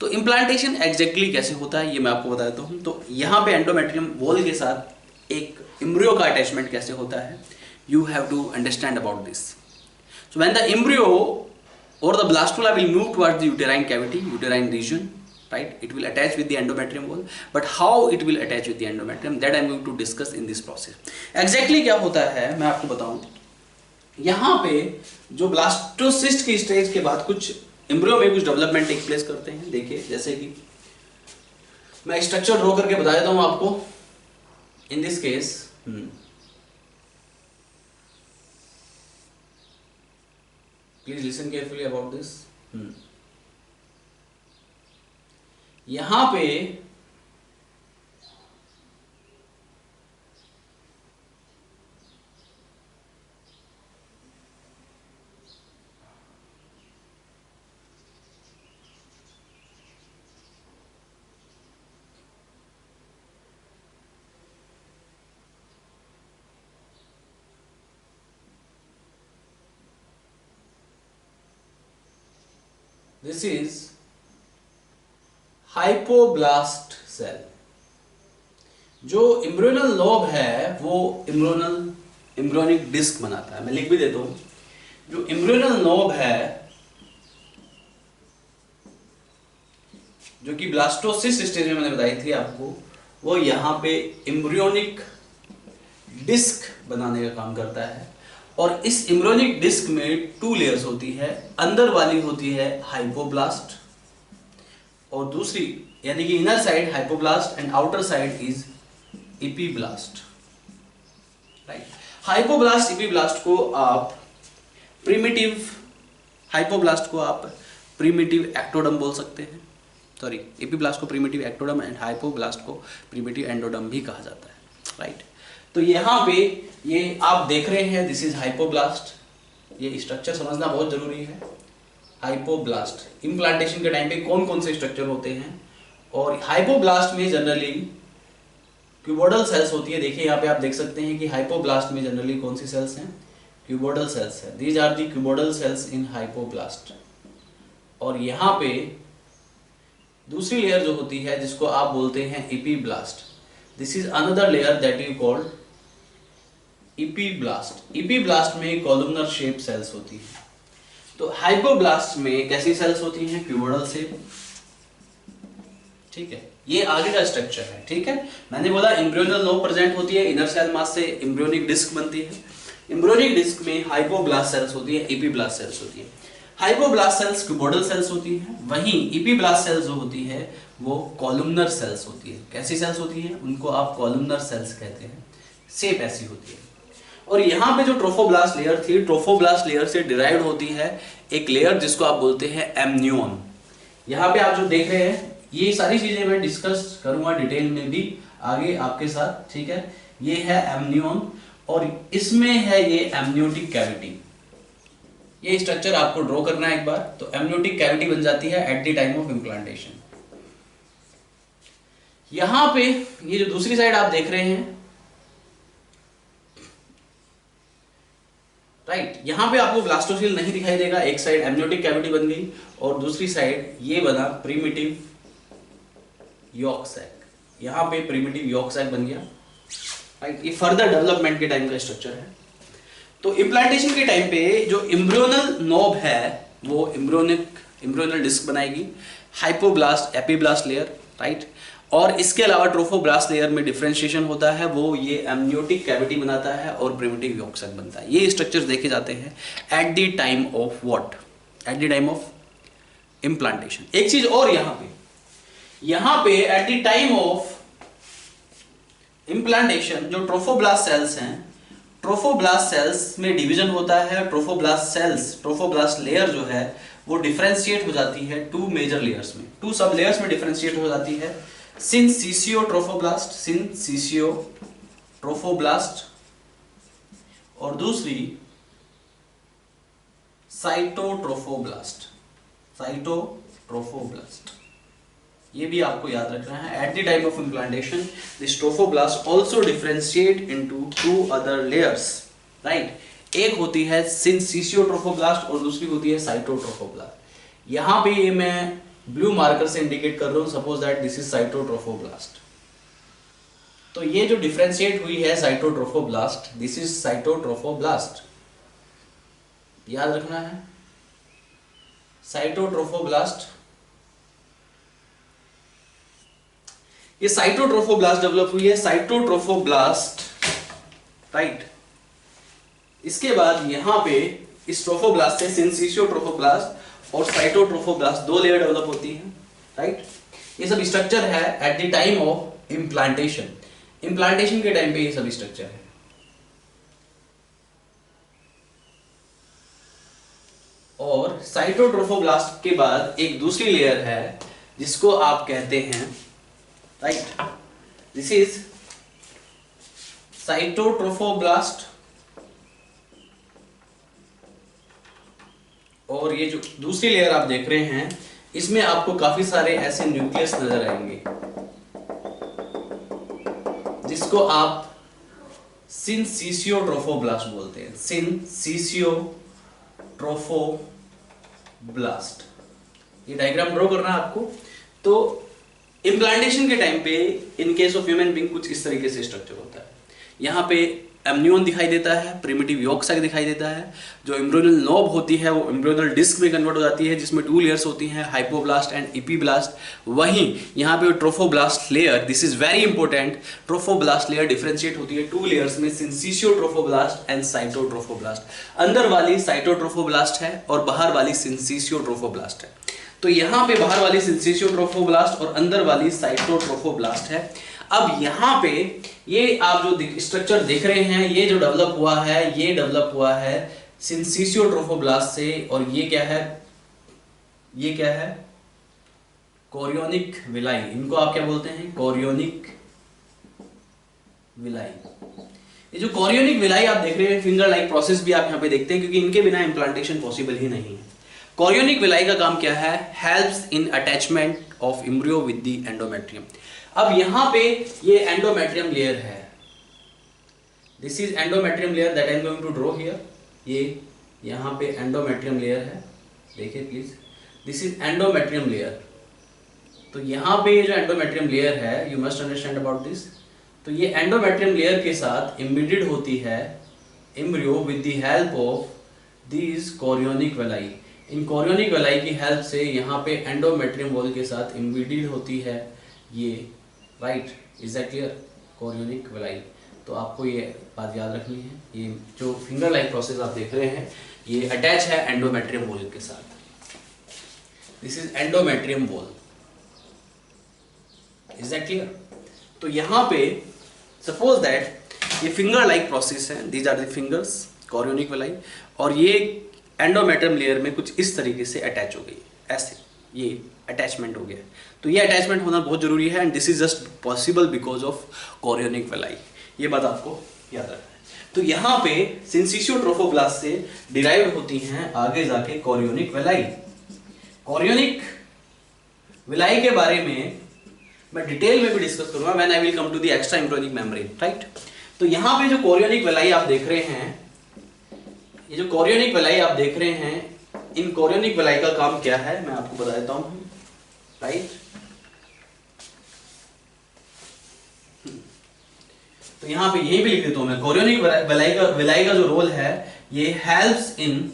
तो इम्प्लांटेशन एग्जैक्टली कैसे होता है ये मैं आपको बता देता हूँ। तो यहाँ पे एंडोमेट्रियम वॉल के साथ एक एम्ब्रियो का अटैचमेंट कैसे होता है, you have to understand about this. So when the embryo or the blastula will move towards the uterine cavity, uterine region, right? It will attach with the endometrium wall, but how it will attach with the endometrium, that I am going to discuss in this process. Exactly क्या होता है मैं आपको बताऊं। यहाँ पे जो blastocyst की स्टेज के बाद कुछ एम्ब्रियो में कुछ डेवलपमेंट टेक प्लेस करते हैं। देखिए, जैसे कि मैं स्ट्रक्चर ड्रॉ करके बता देता हूँ आपको। In this case please listen carefully about this. यहां पे दिस इज हाइपोब्लास्ट सेल। जो एम्ब्रियोनल लोब है वो एम्ब्रियोनिक डिस्क बनाता है। मैं लिख भी देता हूं, जो एम्ब्रियोनल लोब है जो कि ब्लास्टोसिस्ट स्टेज में मैंने बताई थी आपको, वो यहां पे एम्ब्रियोनिक डिस्क बनाने का काम करता है। और इस एम्ब्रियोनिक डिस्क में 2 लेयर्स होती है। अंदर वाली होती है हाइपोब्लास्ट, और दूसरी यानी कि inner side hypoblast and outer side is epiblast, right. Hypoblast epiblast को आप प्रिमिटिव एक्टोडम बोल सकते हैं। सॉरी, एपीब्लास्ट को प्रिमिटिव एक्टोडम एंड हाइपोब्लास्ट को प्रिमिटिव एंडोडम भी कहा जाता है, राइट। तो यहाँ पे ये आप देख रहे हैं, दिस इज हाइपोब्लास्ट। ये स्ट्रक्चर समझना बहुत जरूरी है। हाइपोब्लास्ट इम्प्लांटेशन के टाइम पे कौन कौन से स्ट्रक्चर होते हैं, और हाइपोब्लास्ट में जनरली क्यूबोइडल सेल्स होती है, देखिए यहाँ पे आप देख सकते हैं कि हाइपोब्लास्ट में जनरली कौन सी सेल्स हैं, क्यूबोइडल सेल्स है। These are the cuboidal cells in hypoblast. और यहाँ पे दूसरी लेयर जो होती है जिसको आप बोलते हैं epiblast, this is another layer that you called epiblast. Epiblast में कॉलमनर शेप सेल्स होती है। तो हाइपोब्लास्ट में कैसी सेल्स होती हैं, क्यूबोइडल शेप। ठीक है, ये आगे का स्ट्रक्चर है। ठीक है, मैंने बोला एम्ब्रियोनल नोब प्रेजेंट होती है, इनर सेल मास से एम्ब्रियोनिक डिस्क बनती है। एम्ब्रियोनिक डिस्क में हाइपोब्लास्ट सेल्स होती है, इपीब्लास्ट सेल्स होती है। हाइपोब्लास्ट सेल्स क्यूबोइडल सेल्स होती हैं, वहीं इपीब्लास्ट सेल्स जो होती है वो कॉलमनर सेल्स होती है। कैसी सेल्स होती है, उनको आप कॉलमनर सेल्स कहते हैं, शेप ऐसी होती है। और यहाँ पे जो ट्रोफोब्लास्ट लेयर थी, ट्रोफोब्लास्ट लेयर से डिराइव्ड होती है एक लेयर जिसको आप बोलते हैं एमनियोन। यहाँ पे आप जो देख रहे हैं, ये सारी चीजें मैं डिस्कस करूंगा डिटेल में भी आगे आपके साथ। ठीक है, ये है एमनियोन और इसमें है ये एमनियोटिक कैविटी। ये स्ट्रक्चर आपको ड्रॉ करना है एक बार। तो एमनियोटिक कैविटी बन जाती है at the time of implantation. यहां पे ये जो दूसरी साइड आप देख रहे हैं, राइट, यहां पे आपको ब्लास्टोसील नहीं दिखाई देगा। एक साइड एमनियोटिक कैविटी बन गई और दूसरी साइड ये बना प्रिमिटिव यॉर्क सैक। यहां पे प्रिमिटिव यॉर्क सैक बन गया, राइट। ये फर्दर डेवलपमेंट के टाइम का स्ट्रक्चर है। तो इम्प्लांटेशन के टाइम पे जो एम्ब्रियोनल नोब है वो एम्ब्रियोनल डिस्क बनाएगी, हाइपोब्लास्ट एपीब्लास्ट लेयर, राइट। और इसके अलावा ट्रोफोब्लास्ट लेयर में डिफरेंशिएशन होता है, वो ये एमनियोटिक कैविटी बनाता है और प्रिमिटिव यॉर्क सैक बनता है। ये स्ट्रक्चर्स देखे जाते हैं at the time of what, at the time of implantation. एक चीज और यहां पे at the time of implantation जो ट्रोफोब्लास्ट सेल्स हैं, ट्रोफोब्लास्ट सेल्स में डिवीजन होता है। ट्रोफोब्लास्ट लेयर जो है वो डिफरेंशिएट हो जाती है टू मेजर लेयर्स में, टू सब लेयर्स में डिफरेंशिएट हो जाती है। सिंसिशियो ट्रोफोब्लास्ट और दूसरी साइटोट्रोफोब्लास्ट। ये भी आपको याद रखना है। At the time of implantation this trophoblast also differentiate into two other layers, right. एक होती है सिंसिशियोट्रोफोब्लास्ट और दूसरी होती है साइटोट्रोफोब्लास्ट। यहां पे ये मैं ब्लू मार्कर से इंडिकेट कर रहा हूं, suppose that this is cytotrophoblast. तो ये जो डिफरेंशिएट हुई है साइटोट्रोफोब्लास्ट, दिस इज साइटोट्रोफोब्लास्ट, याद रखना है। साइटोट्रोफोब्लास्ट, ये साइटोट्रोफोब्लास्ट डेवलप हुई है, साइटोट्रोफोब्लास्ट, राइट। इसके बाद यहां पे इस ट्रोफोब्लास्ट से सिंसिशियोट्रोफोब्लास्ट और साइटोट्रोफोब्लास्ट दो लेयर डेवलप होती हैं, राइट। ये सब स्ट्रक्चर है at the time of implantation. Implantation के टाइम पे ये सब स्ट्रक्चर है। और साइटोट्रोफोब्लास्ट के बाद एक दूसरी लेयर है जिसको आप कहते हैं, राइट, दिस इज साइटोट्रोफोब्लास्ट। और ये जो दूसरी लेयर आप देख रहे हैं, इसमें आपको काफी सारे ऐसे न्यूक्लियस नजर आएंगे जिसको आप सिंसिशियोट्रोफोब्लास्ट बोलते हैं, सिंसिशियोट्रोफोब्लास्ट। ये डायग्राम ड्रॉ करना है आपको। तो इम्प्लांटेशन के टाइम पे इन केस ऑफ ह्यूमन बीइंग कुछ इस तरीके से स्ट्रक्चर होता है। यहाँ पे एमनियोन दिखाई देता है, प्रिमिटिव यॉर्क सैक दिखाई देता है। जो एम्ब्रियोनल नोब होती है वो एम्ब्रियोनल डिस्क में कन्वर्ट हो जाती है, जिसमें टू लेयर्स होती हैं, हाइपोब्लास्ट एंड इपीब्लास्ट। वहीं यहाँ पे trophoblast layer, this is very important, trophoblast layer differentiate होती है टू लेयर्स में, सिंसिशियोट्रोफोब्लास्ट एंड साइटोट्रोफोब्लास्ट। अंदर वाली साइटोट्रोफोब्लास्ट है और बाहर वाली सिंसिशियोट्रोफोब्लास्ट है। तो यहाँ पे बाहर वाली सिंसिशियोट्रोफोब्लास्ट और अंदर वाली साइटोट्रोफोब्लास्ट है। अब यहाँ पे ये आप जो स्ट्रक्चर देख रहे हैं, ये जो डेवलप हुआ है, ये डेवलप हुआ है सिंसिशियोट्रोफोब्लास्ट से। और ये क्या है, ये क्या है, कोरियोनिक विलाई। इनको आप क्या बोलते हैं, कोरियोनिक विलाई। ये जो कोरियोनिक विलाई आप देख रहे हैं, फिंगर लाइक प्रोसेस भी आप यहाँ पे देखते हैं, क्योंकि इनके बिना इम्प्लांटेशन पॉसिबल ही नहीं है। कोरियोनिक विलाई का काम क्या है, helps in attachment of embryo with the endometrium. अब यहां पे ये एंडोमेट्रियम लेयर है, this is endometrium layer that I am going to draw here. ये यहां पे एंडोमेट्रियम लेयर है, देखिए please, this is endometrium layer. तो यहां पे ये जो एंडोमेट्रियम लेयर है, you must understand about this. तो ये एंडोमेट्रियम लेयर के साथ एम्बेडेड होती है embryo with the help of these chorionic वेलाई। In chorionic वेलाई की हेल्प से यहाँ पे एंडोमेट्रियम वॉल के साथ एम्बेडेड होती है ये, right, is that clear, chorionic villi. तो आपको ये बात याद रखनी है, ये जो फिंगर लाइक प्रोसेस आप देख रहे हैं ये अटैच है एंडोमेट्रियम वॉल के साथ। This is endometrium wall, is that clear. तो यहाँ पे सपोज दैट ये फिंगर लाइक प्रोसेस है, these are the fingers, chorionic villi, और ये एंडोमेट्रियम लेयर में कुछ इस तरीके से अटैच हो गई, ऐसे ये अटैचमेंट हो गया। तो ये अटैचमेंट होना बहुत जरूरी है and this is just possible because of chorionic villi, ये बात आपको याद रखना है। तो यहाँ पे सिंसिशियो ट्रोफोब्लास्ट से डिराइव्ड होती हैं आगे जाके कोरियोनिक वेलाई। कोरियोनिक वेलाई के बारे में मैं डिटेल में भी डिस्कस करूंगा when I will come to the extra embryonic membrane, right. तो यहाँ पे जो कोरियोनिक वेलाई आप देख रहे हैं, ये जो कोरियोनिक वेलाई आप देख रहे हैं, इन कोरियोनिक वेलाई का काम क्या है मैं आपको बता देता हूं, राइट। तो यहां पे यही भी लिख देता हूं मैं, कोरियोनिक वेलाई का जो रोल है ये हेल्प्स इन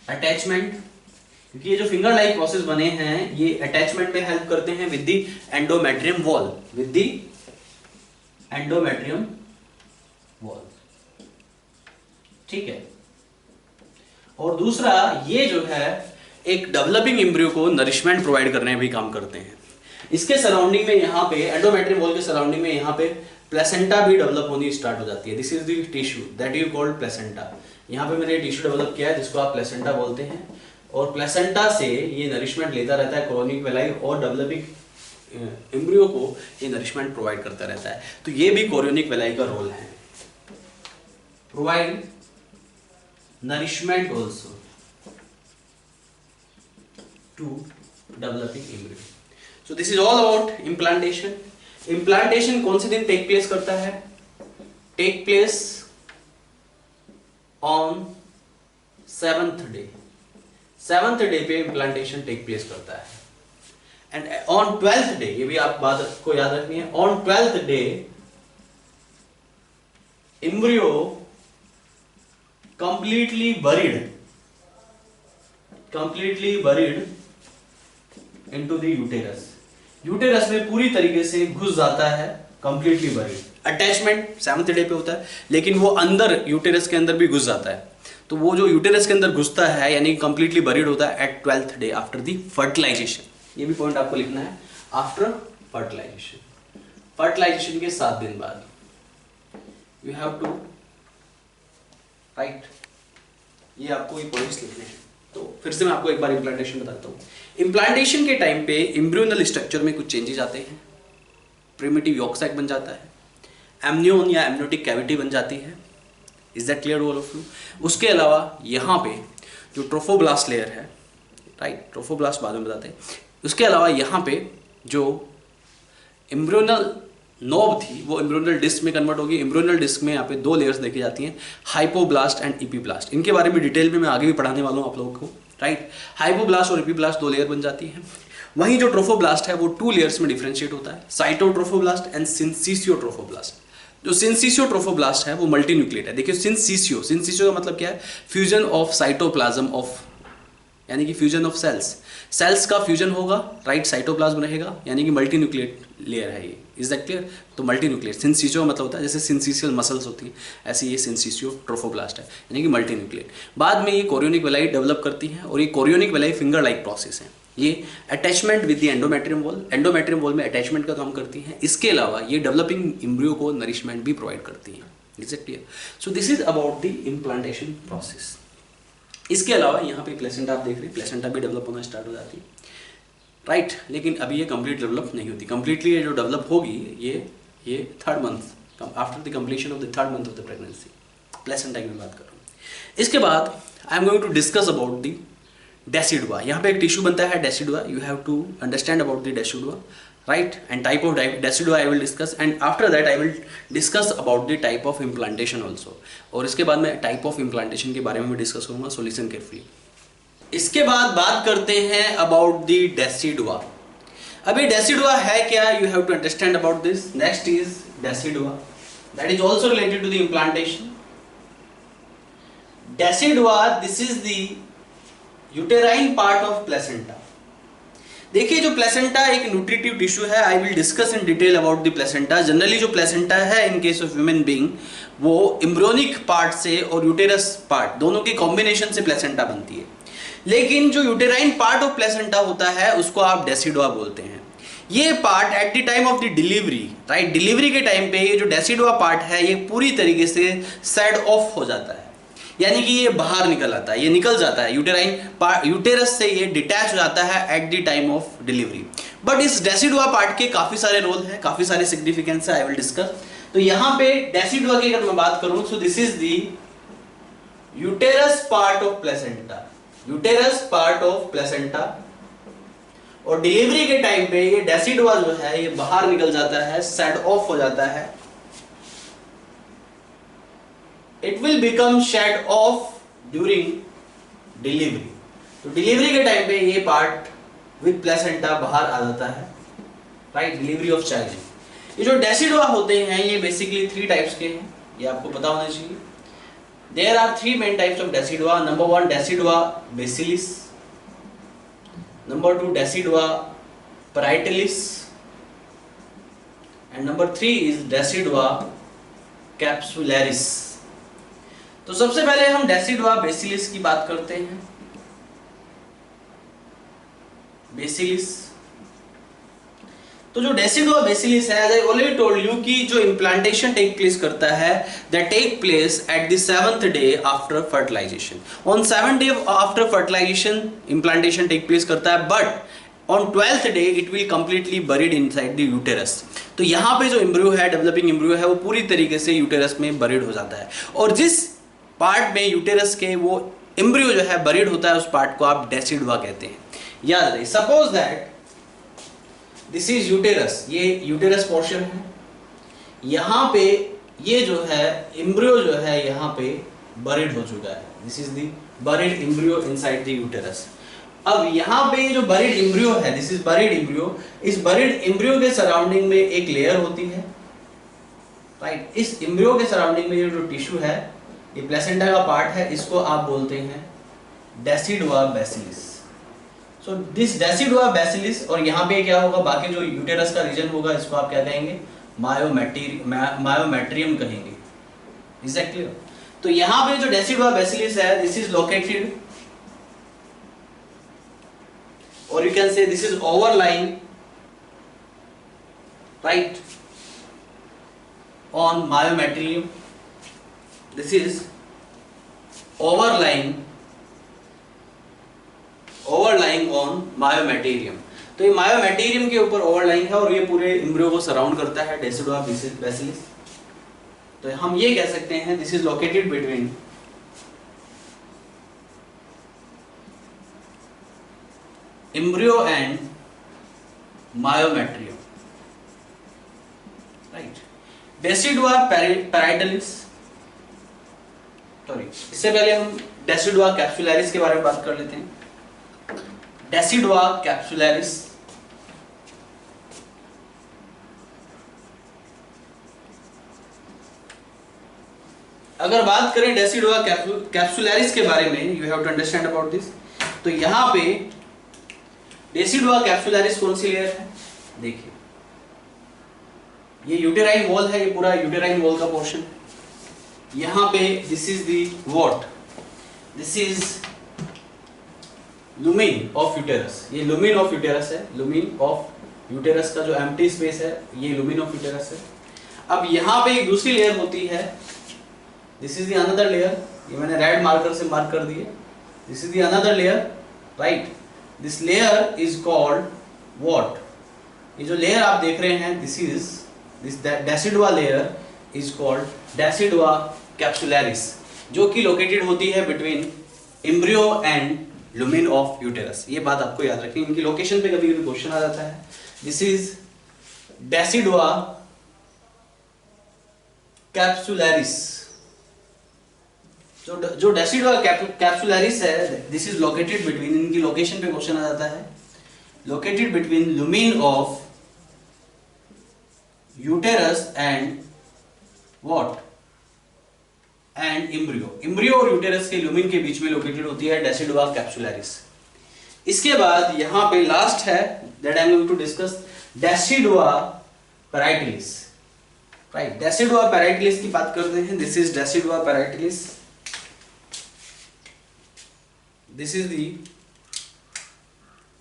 अटैचमेंट, क्योंकि ये जो फिंगर लाइक प्रोसेस बने हैं ये अटैचमेंट में हेल्प करते हैं with the endometrium wall, with the endometrium wall, ठीक है। और दूसरा ये जो है एक डेवलपिंग एम्ब्रियो को नरिशमेंट प्रोवाइड करने में भी काम करते हैं। इसके सराउंडिंग में यहाँ पे एंडोमेट्रियम वॉल के सराउंडिंग में यहाँ पे प्लेसेंटा भी डेवलप होनी स्टार्ट हो जाती है। This is the tissue that you called placenta. यहाँ पे मैंने टिश्यू डेवलप किया है जिसको आप प्लेसेंटा बोलते हैं, और प्लेसेंटा से ये नरिशमेंट लेता रहता है कोरियोनिक वेलाई, और डेवलपिंग एम्ब्रियो को ये नरिशमेंट प्रोवाइड करता रहता है। तो ये भी कोरियोनिक वेलाई का रोल है, provide nourishment also to developing embryo. So this is all about implantation. Implantation कौन से दिन take place करता है? Take place on 7th day. 7th day पे implantation take place करता है, and on 12th day, ये भी आप बात को याद रखनी है, on 12th day embryo completely buried into the uterus. Uterus में पूरी तरीके से घुस जाता है, completely buried। Attachment 7th day पे होता है, लेकिन वो अंदर यूटेरस के अंदर भी घुस जाता है। तो वो जो यूटेरस के अंदर घुसता है यानी कंप्लीटली बरीड होता है at 12th day after the fertilization. ये भी पॉइंट आपको लिखना है, आफ्टर फर्टिलाइजेशन। फर्टिलाइजेशन के 7 दिन बाद यू हैव टू राइट, ये आपको ये पॉइंट्स लिखने हैं। तो फिर से मैं आपको एक बार इम्प्लांटेशन बताता हूँ। इम्प्लांटेशन के टाइम पे एम्ब्रियोनल स्ट्रक्चर में कुछ चेंजेस आते हैं, प्रिमिटिव यॉक सैक बन जाता है, एमनियोन या एमनियोटिक कैविटी बन जाती है। Is that clear all of you? उसके अलावा यहाँ पे जो ट्रोफोब्लास्ट लेयर है, राइट, ट्रोफोब्लास्ट बाद में बताते हैं। उसके अलावा यहाँ पे जो एम्ब्रियोनल नोब थी वो एम्ब्रियोनल डिस्क में कन्वर्ट होगी। एम्ब्रियोनल डिस्क में यहाँ पे 2 लेयर्स देखी जाती हैं, हाइपोब्लास्ट एंड इपीब्लास्ट। इनके बारे में डिटेल में मैं आगे भी पढ़ाने वाला हूँ आप लोगों को, राइट। हाइपोब्लास्ट और इपीब्लास्ट 2 लेयर बन जाती हैं। वहीं जो ट्रोफोब्लास्ट है वो 2 लेयर्स में डिफ्रेंशिएट होता है, साइटोट्रोफोब्लास्ट एंड सिंसिसियोट्रोफोब्लास्ट। जो सिंसिसियोट्रोफोब्लास्ट है वो मल्टी न्यूक्लिएट है। देखिए सिंसिसियो का मतलब क्या है? फ्यूजन ऑफ साइटोप्लाज्म ऑफ, यानी कि फ्यूजन ऑफ सेल्स का फ्यूजन होगा, राइट, साइटोप्लाज्म रहेगा, यानी कि मल्टी न्यूक्लिएट लेयर है ये। Is that clear? तो मल्टी न्यूक्लिएट, सिंसिसियो मतलब होता है जैसे सिंसिशियल मसल्स होती हैं, ऐसे ये सिंसिसियो ट्रोफोब्लास्ट है, यानी कि मल्टी न्यूक्लिएट। बाद में ये कोरियोनिक वेलाई डेवलप करती है, और ये कोरियोनिक वेलाई फिंगर लाइक प्रोसेस है। ये attachment with the endometrium wall में अटैचमेंट का काम करती हैं। इसके अलावा ये डेवलपिंग एम्ब्रियो को नरिशमेंट भी प्रोवाइड करती हैं। Is it clear? So this is about the implantation process. इसके अलावा यहाँ पे प्लेसेंटा आप देख रहे हैं, प्लेसेंटा भी डेवलप होना स्टार्ट हो जाती है, राइट। लेकिन अभी ये कंप्लीट डेवलप नहीं होती। कंप्लीटली ये जो डेवलप होगी ये 3rd month, after the completion of the 3rd month of the pregnancy, placenta की मैं बात कर रहा हूँ। इसके बाद I am going to discuss about the decidua. यहाँ पे एक टिश्यू बनता है decidua, you have to understand about the decidua. right? And type of decidua I will discuss, and after that I will discuss about the type of implantation also. और इसके बाद मैं type of implantation के बारे में भी discuss करूंगा, so listen carefully. इसके बाद बात करते हैं about the decidua. अभी decidua है क्या, you have to understand about this. Next is decidua, that is also related to the implantation. Decidua, this is the uterine part of placenta. देखिए जो प्लेसेंटा एक न्यूट्रिटिव टिश्यू है, आई will discuss in detail about the placenta. Generally जो placenta है इन case of human being, वो embryonic part से और uterus part दोनों के कॉम्बिनेशन से प्लेसेंटा बनती है. लेकिन जो यूटेराइन पार्ट ऑफ प्लेसेंटा होता है उसको आप डेसिडुआ बोलते हैं. ये part at the time of the delivery, right, delivery के टाइम पे ये जो डेसिडुआ पार्ट है ये पूरी तरीके से सेड ऑफ हो जाता है, यानी कि ये बाहर निकल आता है, ये निकल जाता है यूटेरस से, ये डिटैच हो जाता है at the time of delivery. But इस डेसिडुआ पार्ट के काफी सारे रोल हैं, काफी सारे सिग्निफिकेंस है, आई विल डिस्कस. तो यहाँ पे डेसिडुआ की अगर मैं बात करूं, सो this is the uterus part of placenta, uterus part of placenta. और डिलीवरी के टाइम पे ये डेसिडुआ जो है ये बाहर निकल जाता है, सेट ऑफ हो जाता है. It will become shed off during delivery. तो डिलीवरी के टाइम पे ये पार्ट विद प्लेसेंटा बाहर आ जाता है, राइट, डिलीवरी ऑफ चाइल्ड. ये जो डेसिडुआ होते हैं ये बेसिकली 3 टाइप्स के हैं, ये आपको पता होना चाहिए. There are 3 main types of decidua. Number 1 decidua basilis, number 2 decidua parietalis, and number 3 is decidua capsularis. तो सबसे पहले हम डेसिडुआ बेसिलिस की बात करते हैं. बेसिलिस, तो जो डेसिडुआ बेसिलिस है, as I already told you कि जो इम्प्लांटेशन टेक प्लेस करता है, that take place at the 7th day after fertilization. On 7th day after fertilization implantation take place करता है, but on 12th day it will completely buried inside the uterus. तो यहाँ पे जो embryo है, developing embryo है, वो पूरी तरीके से यूटेरस में बरीड हो जाता है. और जिस पार्ट में यूटेरस के वो एम्ब्रियो जो है बरीड होता है, उस पार्ट को आप डेसिडुआ कहते हैं. याद रखिए, suppose that this is uterus, ये यूटेरस पोर्शन है. यहाँ पे ये जो है एम्ब्रियो जो है यहाँ पे बरीड हो चुका है. This is the buried embryo inside the uterus. अब यहाँ पे जो बरीड एम्ब्रियो है, दिस इज बरीड एम्ब्रियो. इस बरीड एम्ब्रियो के सराउंडिंग में एक लेयर होती है, राइट. इस एम्ब्रियो के सराउंडिंग में ये जो टिश्यू है, ये प्लेसेंटा का पार्ट है, इसको आप बोलते हैं डेसिडुआ बेसिलिस. सो दिस डेसिडुआ बेसिलिस, और यहाँ पे क्या होगा, बाकी जो यूटेरस का रीजन होगा इसको आप क्या कहेंगे, मायोमेट्रियम कहेंगे. Is that clear? तो यहाँ पे जो डेसिडुआ बेसिलिस है, दिस इज लोकेटेड, और यू कैन से this is overlying, right, on myometrium. This is overlying on myometerium. तो ये myometerium के ऊपर ओवरलाइंग है और ये पूरे एम्ब्रियो को सराउंड करता है, डेसिडुआ बेसिलिस. तो हम ये कह सकते हैं this is located between embryo and myometrium, right. Decidua parietalis, sorry, इससे पहले हम डेसिडुआ कैप्सुलैरिस के बारे में बात कर लेते हैं. डेसिडुआ कैप्सुलैरिस, अगर बात करें डेसिडुआ कैप्सुलैरिस के बारे में, you have to understand about this. तो यहां पे डेसिडुआ कैप्सुलैरिस कौन सी लेयर है, देखिए ये यूटेराइन वॉल है, ये पूरा यूटेराइन वॉल का पोर्शन है. यहाँ पे this is the what, this is lumen of uterus. ये लुमिन ऑफ यूटेरस है, लुमिन ऑफ यूटेरस का जो एम्प्टी स्पेस है ये लुमिन ऑफ यूटेरस है. अब यहाँ पे एक दूसरी लेयर होती है, this is the another layer, ये मैंने रेड मार्कर से मार्क कर दिए. This is the another layer, right. This layer is called what, ये जो लेयर आप देख रहे हैं, this is this decidua layer is called decidua capsularis, जो कि लोकेटेड होती है between embryo and lumen of uterus. ये बात आपको याद रखनी, इनकी लोकेशन पे कभी कभी क्वेश्चन आ जाता है. This is decidua capsularis. जो डेसिडुआ कैप्सुलैरिस है, दिस इज लोकेटेड बिटवीन, इनकी लोकेशन पे क्वेश्चन आ जाता है, located between lumen of uterus and what and embryo और यूटेरस के लुमेन के बीच में लोकेटेड होती है डेसिडुआ कैप्सुलैरिस। इसके बाद यहां पे लास्ट है that I am going to discuss decidua parietalis. Right, decidua parietalis की बात करते हैं। This is decidua parietalis, this is the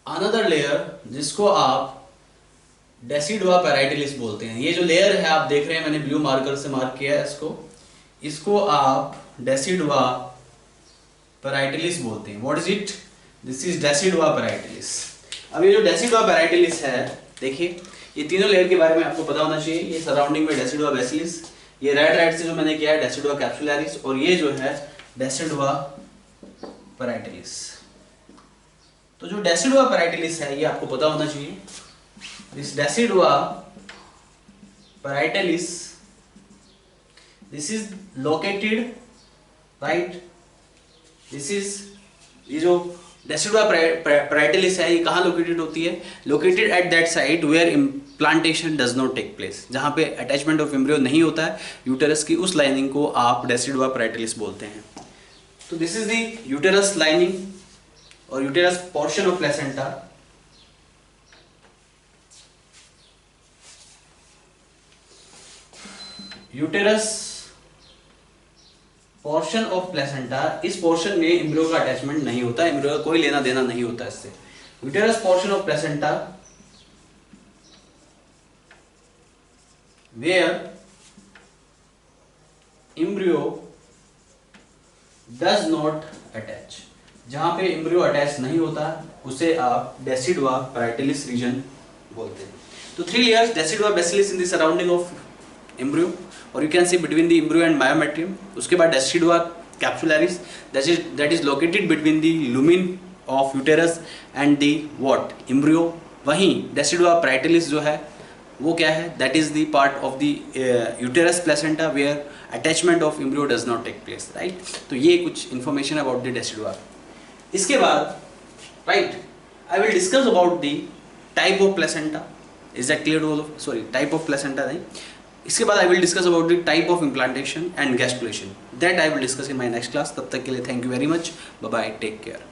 another layer जिसको आप डेसिडुआ पैराइटिलिस बोलते हैं। ये जो लेयर है आप देख रहे हैं, मैंने ब्लू मार्कर से मार्क किया है इसको आप डेसिडुआ पैराइटिलिस बोलते हैं। What is it? This is decidua parietalis. अब ये जो डेसिडुआ पैराइटिलिस है, देखिए ये तीनों लेयर के बारे में आपको पता होना चाहिए। ये सराउंडिंग में डेसिडुआ बेसिलिस, ये राइट से जो मैंने किया है डेसिडुआ कैप्सुलैरिस, और ये जो है डेसिडुआ पैराइटिलिस। तो जो डेसिडुआ पैराइटिलिस है ये आपको पता होना चाहिए। This decidua parietalis, this is located, right, this is, ये जो डेसिडुआ पैराइटिलिस है ये कहाँ लोकेटेड होती है? Located at that site where implantation does not take place, जहाँ पे अटैचमेंट ऑफ एम्ब्रियो नहीं होता है यूटेरस की, उस लाइनिंग को आप डेसिडुआ पैराइटिलिस बोलते हैं। तो this is the uterus lining और uterus portion of placenta. Uterus portion of placenta, इस पोर्शन में एम्ब्रियो का अटैचमेंट नहीं होता, एम्ब्रियो का कोई लेना देना नहीं होता इससे। Uterus portion of placenta where embryo does not attach, जहां पे एम्ब्रियो अटैच नहीं होता उसे आप डेसिडुआ पैराइटिलिस रीजन बोलते हैं। तो 3 layers, decidua basalis in the surrounding of embryo, और you can see between the embryo and myometrium. उसके बाद decidua capsularis, that is located between the lumen of uterus and the what embryo. वहीं decidua parietalis जो है वो क्या है? That is the part of the uterus placenta where attachment of embryo does not take place, right. तो ये कुछ information about the decidua. इसके बाद, right, I will discuss about the type of placenta. Is that clear? Sorry, type of placenta नहीं। इसके बाद I will discuss about the type of implantation and gastrulation, that I will discuss in my next class. तब तक के लिए thank you very much, bye bye, take care.